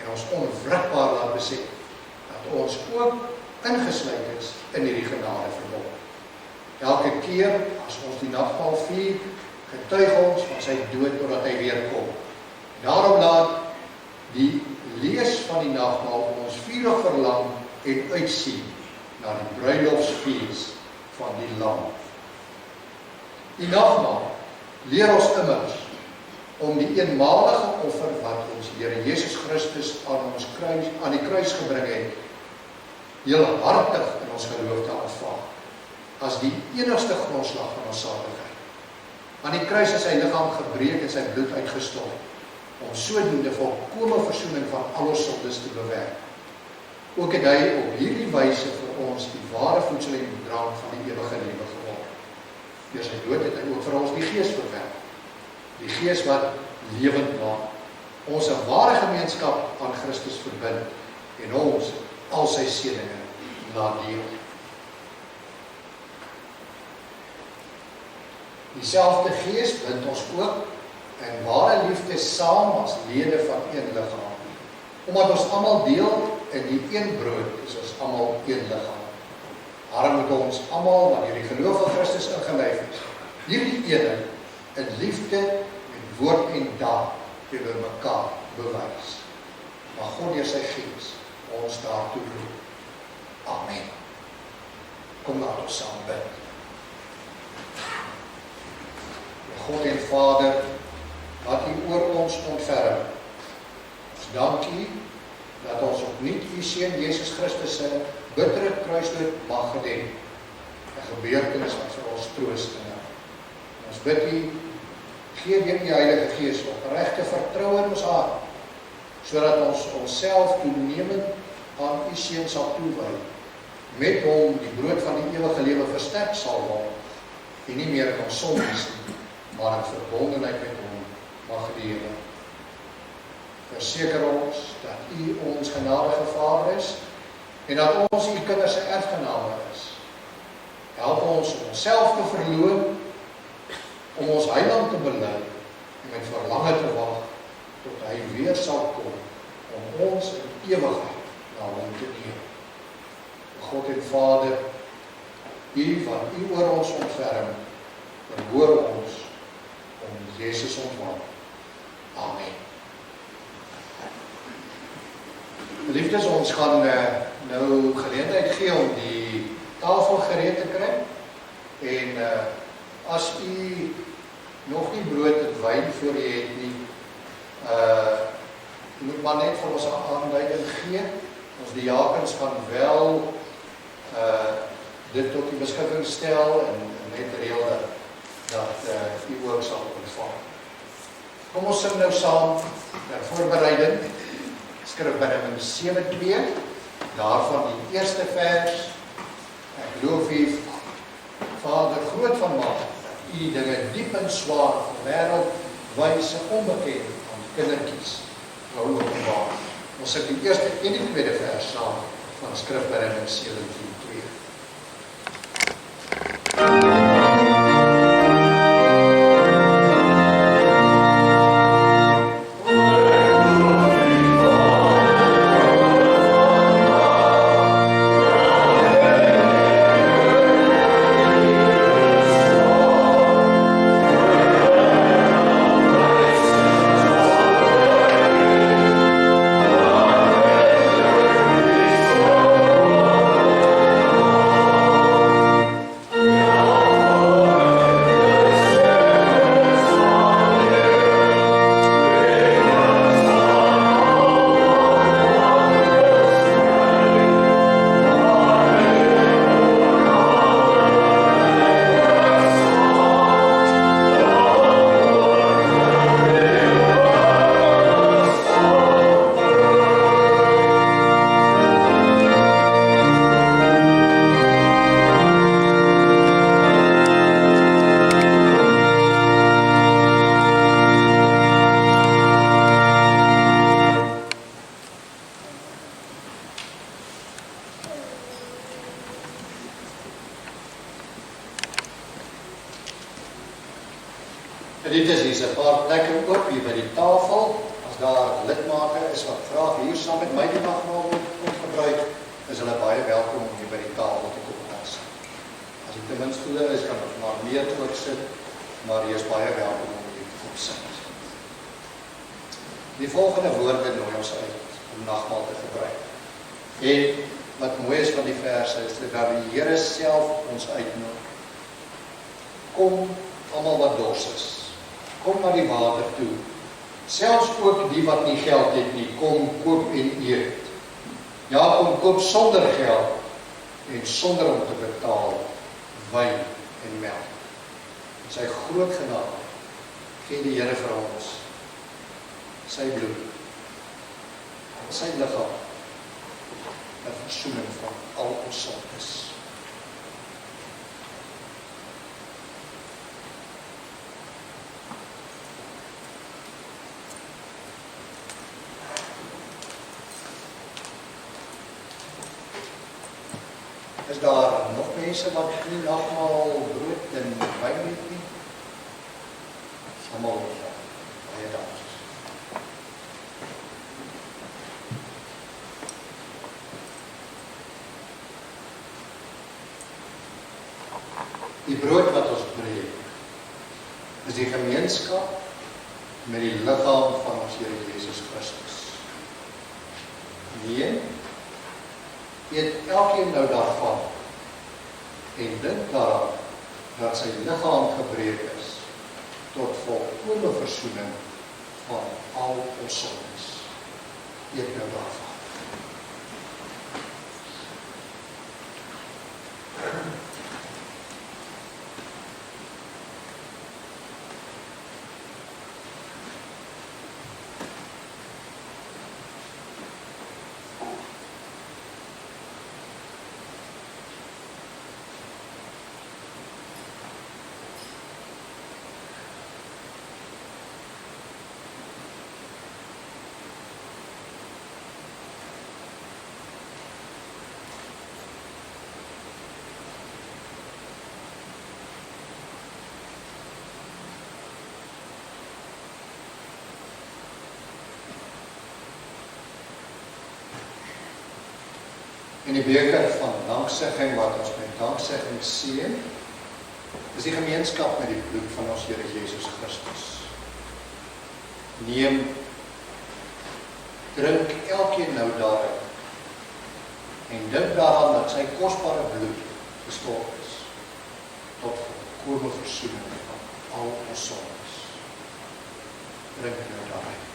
en ons onwrikbaar laat besef dat ons ook ingesluit is in hierdie genade verbond. Elke keer as ons die nagmaal vier, getuig ons van sy dood totdat hy weer kom. Daarom laat die lees van die nagmaal ons vurig verlang en uitsien na die bruilofsfees van die Lam. Die nagmaal leer ons immers om die eenmalige offer wat ons Here Jesus Christus aan die kruis gebring het, heelhartig in ons geloof te aanvaar, as die enigste grondslag van ons saligheid. Aan die kruis is sy liggaam gebreek en sy bloed uitgestort, om sodoende volkome versoening van al ons sondes te bewerk. Ook het hy op hierdie wyse vir ons die ware voedsel en drank van die ewige lewe geword. Deur sy dood het hy ook vir ons die Gees verwerk, die Gees wat lewend maak, ons 'n ware gemeenskap aan Christus verbind en ons al sy seëninge laat deel. Dieselfde Gees bind ons ook in ware liefde saam as lede van een liggaam. Omdat ons almal deel in die een brood, is ons almal een liggaam. Daarom moet ons almal, wanneer die geloof in Christus ingelyf is, hierdie eenheid in liefde met woord en daad teenoor mekaar bewys. Mag God deur sy Gees ons daartoe roep. Amen. Kom laat ons saam bid. God en Vader, wat U oor ons ontferm. Ons dank U dat ons opnuut U Seun Jesus Christus se bittere kruisdood mag gedenk. 'n gebeurtenis wat vir ons troos inhou. Ons bid U, gee deur die Heilige Gees opregte vertroue in ons hart, sodat ons onsself toenemend aan U Seun sal toewy, met hom die brood van die ewige lewe versterk sal word, en nie meer in ons sondes nie, maar in verbondenheid met hom mag lewe. Verseker ons dat U ons genadige Vader is en dat ons U kinders se erfgename is. Help ons om onsself te verloon, om ons Heiland te bely en met verlange te wag tot hy weer sal kom om ons in ewigheid na hom te neem. God en Vader, U wat U oor ons ontferm, verhoor ons om Jezus ontwang. Amen. Liefdes, ons gaan nou geleentheid gee om die tafel gereed te kry. En as u nog nie brood en wyn voor u het nie, u moet maar net vir ons 'n aanduiding gee. Ons diakens gaan wel dit tot die beskikking stel en net reël dat u ook sal ontvang. Kom ons sing nou saam ter voorbereiding Skrifbereiding 7:2, daarvan die eerste vers. Ek loof u, Vader, groot van maak, dat u dinge diep en swaar van wêreldwyse onbekend aan kindertjies wou openbaar. Ons sing die eerste en die tweede vers saam van Skrifbereiding 7:2. Dit is hier 'n paar plekke oop hier by die tafel. As daar lidmate is wat graag hier saam met my die nagmaal wil gebruik, is hulle baie welkom om hier by die tafel te kom pas. As jy ten minste wil is, kan ons maar meer ook sit, maar jy is baie welkom om hier te kom sit. Die volgende woorde nooi ons uit om nagmaal te gebruik. En wat mooi is van die verse is dat die Here self ons uitnooi. Kom almal wat dors is. Kom na die water toe. Selfs ook die wat nie geld het nie, kom koop en eet. Ja, kom koop sonder geld en sonder om te betaal wyn en melk. In sy groot genade gee die Here vir ons sy bloed, sy liggaam, 'n versoening van al ons sondes. Is daar nog mense wat nie nagmaal brood en wyn het nie? Almal baie dankie. Die brood wat ons breek, is die gemeenskap met die liggaam van ons Here Jesus Christus. Nee, eet elkeen nou daarvan en dink daaraan dat sy liggaam gebreek is tot volkome versoening van al ons sondes. Eet nou daarvan. En die beker van danksegging wat ons met danksegging seën, is die gemeenskap met die bloed van ons Here Jesus Christus. Neem, drink elkeen nou daaruit en dink daaraan dat sy kosbare bloed gestort is tot volkome versoening van al ons sondes. Drink nou daarin.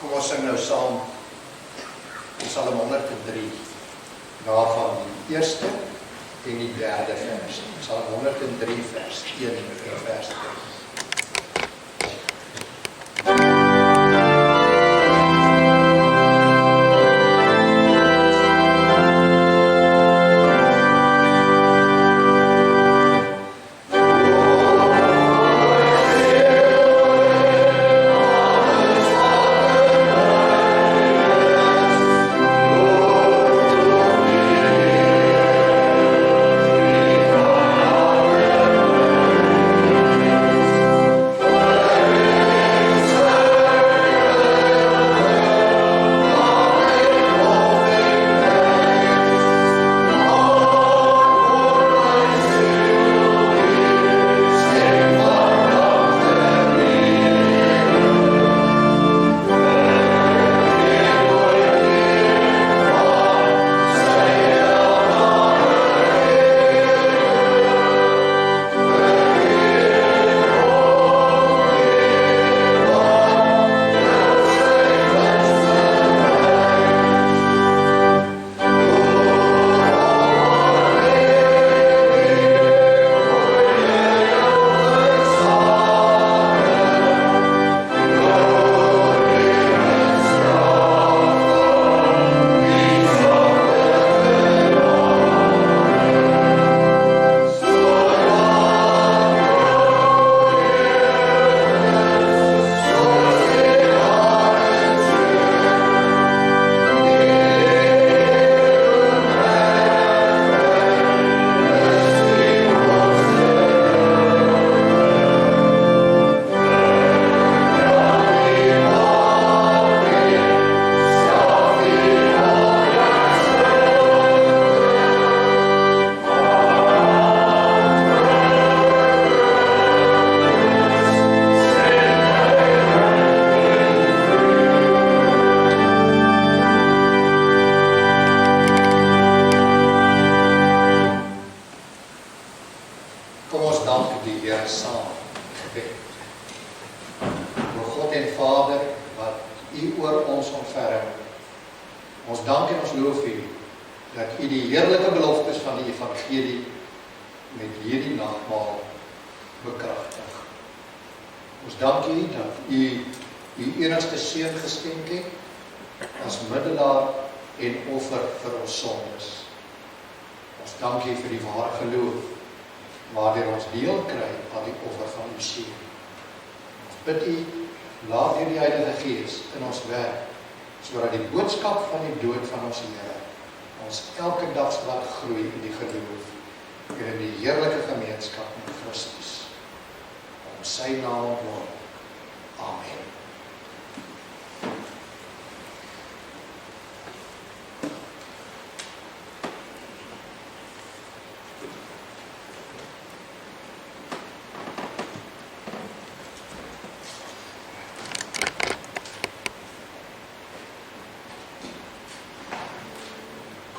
Kom ons sing nou saam Psalm 103, daarvan die eerste en die derde vers. Psalm 103 vers 1 en vers 3.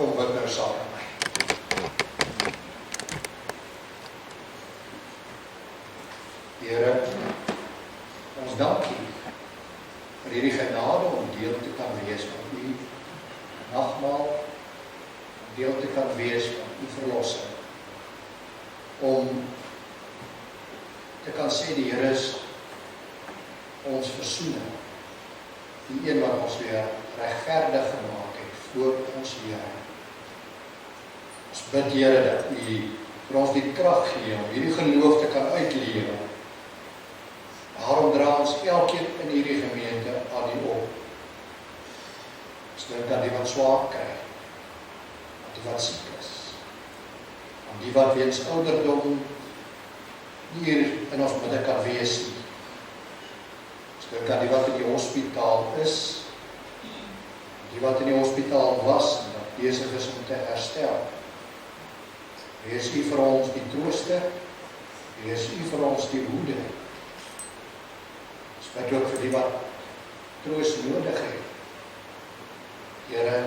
Kom bid nou saam met my. Here, ons dank U vir hierdie genade om deel te kan wees van U nagmaal, om deel te kan wees van U verlossing, om te kan sê die Here is ons versoening, die een wat ons weer regverdig gemaak het voor ons Here. Ons bid Here dat U vir ons die krag gee om hierdie geloof te kan uitlewe. Daarom dra ons elkeen in hierdie gemeente aan U op. Ons dink aan die wat swaar kry, aan die wat siek is, aan die wat weens ouderdom nie hier in ons midde kan wees nie. Dink aan die wat in die hospitaal is, die wat in die hospitaal was en wat besig is om te herstel. Wees U vir ons die trooster, wees U vir ons die hoede. Ons bid ook vir die wat troos nodig het. Here,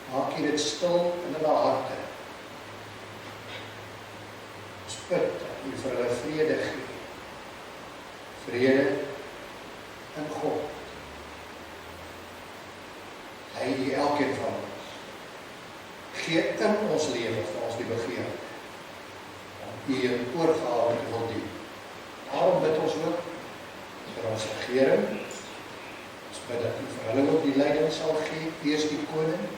maak U dit stil in hulle harte. Ons bid dat U vir hulle vrede gee. Vrede in God. Lei U elkeen van ons. Gee in ons lewe vir ons die begeerte om U in oorgawe te wil doen. Daarom bid ons ook vir ons regering. Ons bid dat U vir hulle ook die leiding sal gee. U is die koning,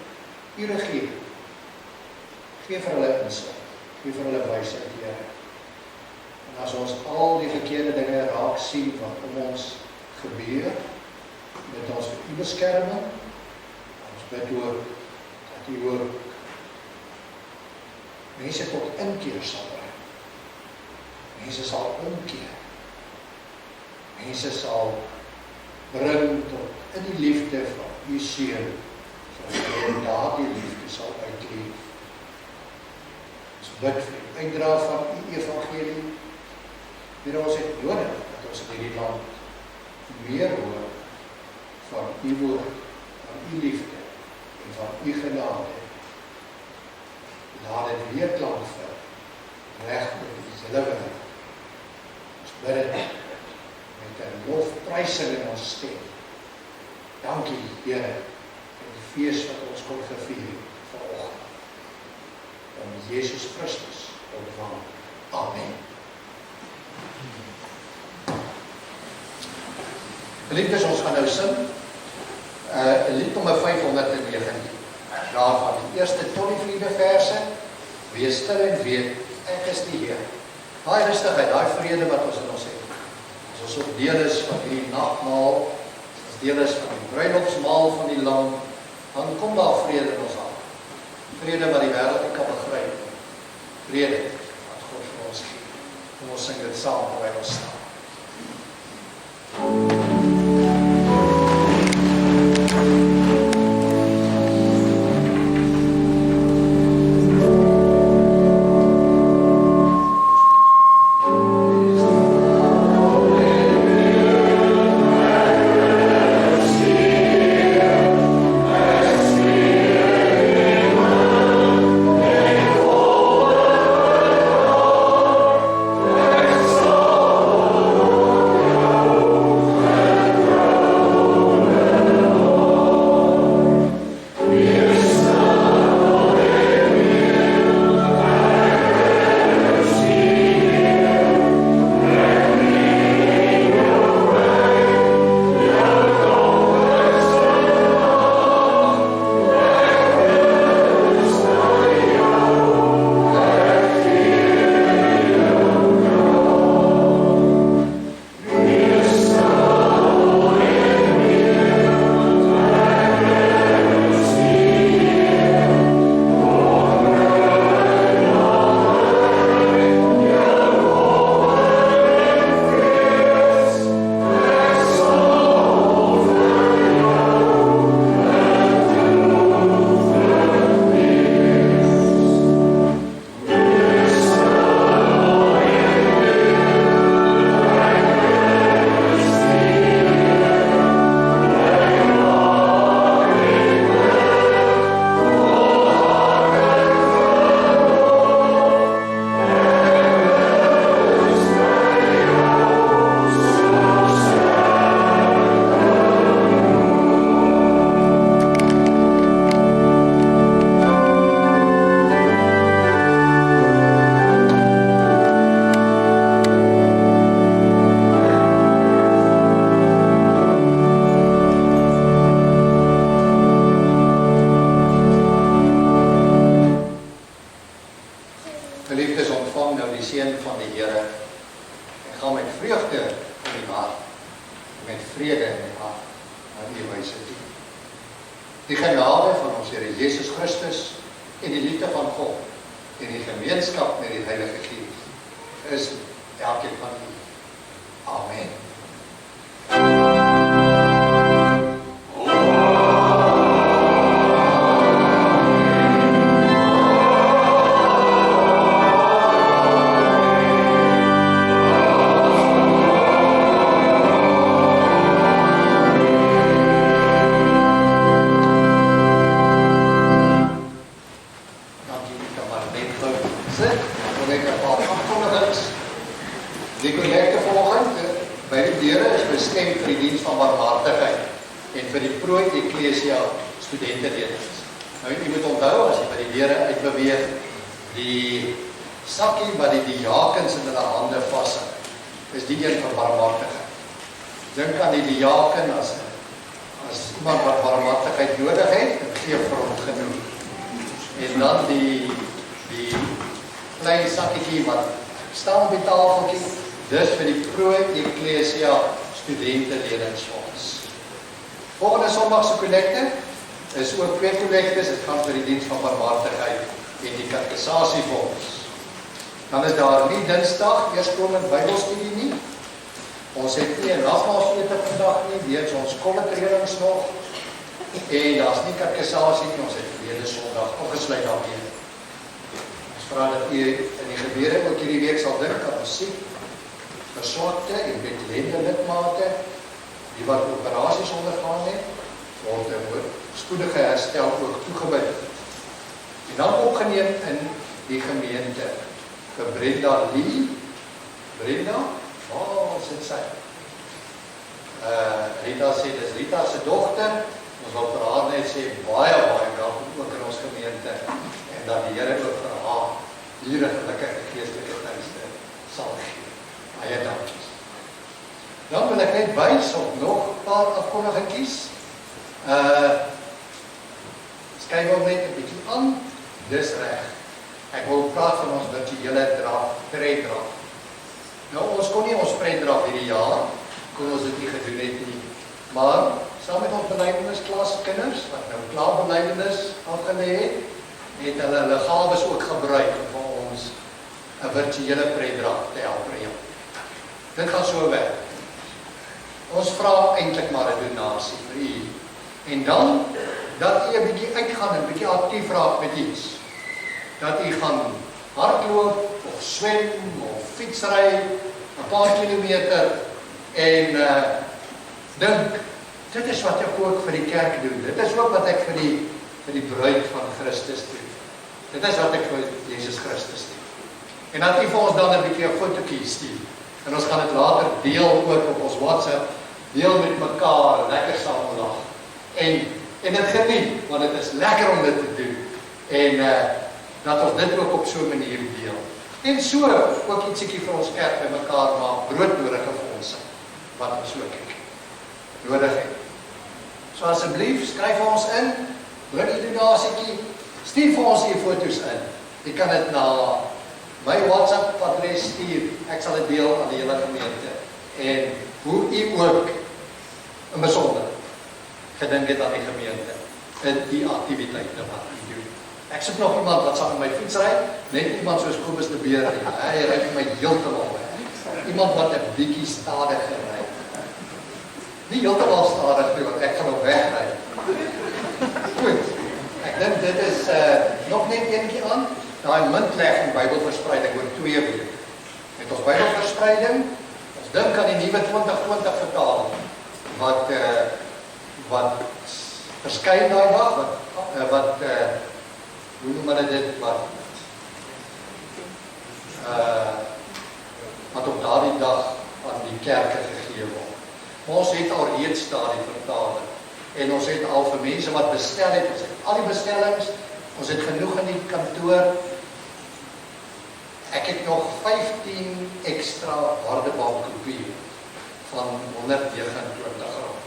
U regeer. Gee vir hulle insig, gee vir hulle wysheid, Here. En as ons al die verkeerde dinge raak sien wat om ons gebeur, bid ons vir U beskerming. Ons bid ook dat U ook mense tot inkeer sal bring. Mense sal omkeer. Mense sal bring tot in die liefde van U Seun, sodat hulle daardie liefde sal uitleef. Ons bid vir die uitdra van U evangelie. Here, ons het nodig dat ons in hierdie land meer hoor van U woord, van U liefde en van U genade. Laat dit weer klank vir reg met die hele wêreld. Ons bid dit met 'n lofprysing in ons stem. Dankie, Here, vir die fees wat ons kon vier vanoggend. Om Jesus Christus ontvang. Amen. Geliefdes, ons gaan nou sing 'n lied nommer 519. Daarvan die eerste tot die 4de verse. Wees stil en weet, ek is die Heer. Daai rustigheid, daai vrede wat ons in ons het. As ons ook deel is van die nagmaal, as deel is van die bruilofsmaal van die Lam, dan kom daar vrede in ons hart. Vrede wat die wêreld nie kan begryp. Vrede wat God vir ons gee. Kom ons sing dit saam terwyl ons staan. Die genade van ons Here Jesus Christus en die liefde van God en die gemeenskap met die Heilige Gees is elkeen van u. Amen. kan maar net gou sit, dan wil ek 'n paar aankondigings. Die kollekte volgende by die deure is bestem vir die diens van barmhartigheid en vir die Prooi Ekklesia studenteledings. Nou, jy moet onthou, as jy by die deure uitbeweeg, die sakkie wat die diakens in hulle hande vashou, is die een van barmhartigheid. Dink aan die diaken as iemand wat barmhartigheid nodig het, en gee vir hom genoeg. En dan die klein sakkie wat staan op die tafeltjie, dis vir die Prooi Ekklesia studenteledingsfonds. Volgende Sondag se kollekte is ook 2 kollektes, dit gaan vir die diens van barmhartigheid en die katekisasiefonds. Dan is daar nie Dinsdag eerskomend Bybelstudie nie. Ons het nie 'n nagmaalsete vandag nie, weens ons kolletredings nog. En daar's nie katekisasie nie, ons het verlede Sondag opgesluit daarmee. Ons vra dat u in die gebede ook hierdie week sal dink aan ons siek, verswakte en beklemmende lidmate, die wat operasies ondergaan het, word 'n spoedige herstel ook toegewyd. En dan opgeneem in die gemeente vir Brenda Lee. Brenda, waar sit sy? Rita sê, dis Rita se dogter. Ons wil vir haar net sê, baie welkom ook in ons gemeente. En dat die Here ook vir haar hier 'n gelukkige geestelike tuiste sal gee. Baie dankie. Dan wil ek net wys op nog 'n paar afkondigings. Skryf hom net 'n bietjie aan. Dis reg. Ek wil praat van ons virtuele preddrag. Nou, ons kon nie ons preddrag hierdie jaar, kon ons dit nie gedoen het nie. Maar, saam met ons belydenis kinders, wat nou klaar belydenis afgelê het hulle gawes ook gebruik om vir ons 'n virtuele preddrag te help reël. Dit gaan so werk. Ons vra eintlik maar 'n donasie vir u. En dan, dat u 'n bietjie uitgaan en 'n bietjie aktief raak met iets. Dat u gaan hardloop, of swem, of fietsry, 'n paar kilometer, en dink, dit is wat ek ook vir die kerk doen. Dit is ook wat ek vir die bruid van Christus doen. Dit is wat ek vir Jesus Christus doen. En dat u vir ons dan 'n bietjie 'n fotootjie stuur. En ons gaan dit later deel ook op ons WhatsApp, deel met mekaar, lekker saam lag. En dit geniet, want dit is lekker om dit te doen. En dat ons dit ook op so 'n manier deel. En so ook ietsiekie vir ons kerk by mekaar maak, broodnodige vir ons, wat ons ook nodig het. So asseblief, skryf vir ons in, bring die donasietjie, stuur vir ons die foto's in. Jy kan dit na my WhatsApp adres stuur, ek sal dit deel aan die hele gemeente. En hoe u ook in besonder gedink het aan die gemeente, in die aktiwiteite wat u doen. Ek soek nog iemand wat saam met my fiets ry, net iemand soos Kobus de Beer, hy ry vir my heeltemal weg. Iemand wat 'n bietjie stadiger ry. Nie heeltemal stadig nie, want ek gaan op weg ry. Goed, ek dink dit is nog net eentjie aan, daai muntlegging Bybelverspreiding oor 2 weke. Met ons Bybelverspreiding, ons dink aan die nuwe 2020 vertaling, wat verskyn daai dag, hoe noem hulle dit, wat op daardie dag aan die kerke gegee word. Maar ons het al reeds daardie vertaling, en ons het al vir mense wat bestel het, ons het al die bestellings, ons het genoeg in die kantoor. Ek het nog 15 ekstra hardebaankopieë van 129 rand.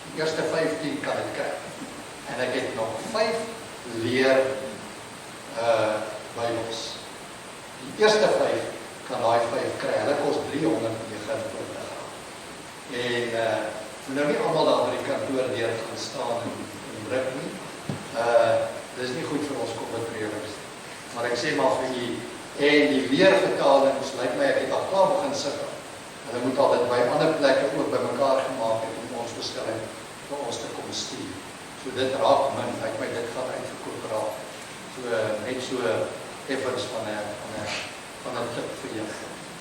Die eerste 15 kan ek kry. En ek het nog 5 leer Bybels. Die eerste 5 kan daai 5 kry. Hulle kos 329 rand. En moet nou nie almal daar by die kantoor deur gaan staan en druk nie. Dis nie goed vir ons kommetreders. Maar ek sê maar vir die en die leervertalings, lyk my ek het al klaar begin sit. Hulle moet al dit by ander plekke ook by mekaar gemaak het om ons bestelling vir ons te kom stuur. So dit raak min, lyk my dit gaan uitverkoop raak. So net so effens van 'n tip vir jou.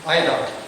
Baie dankie.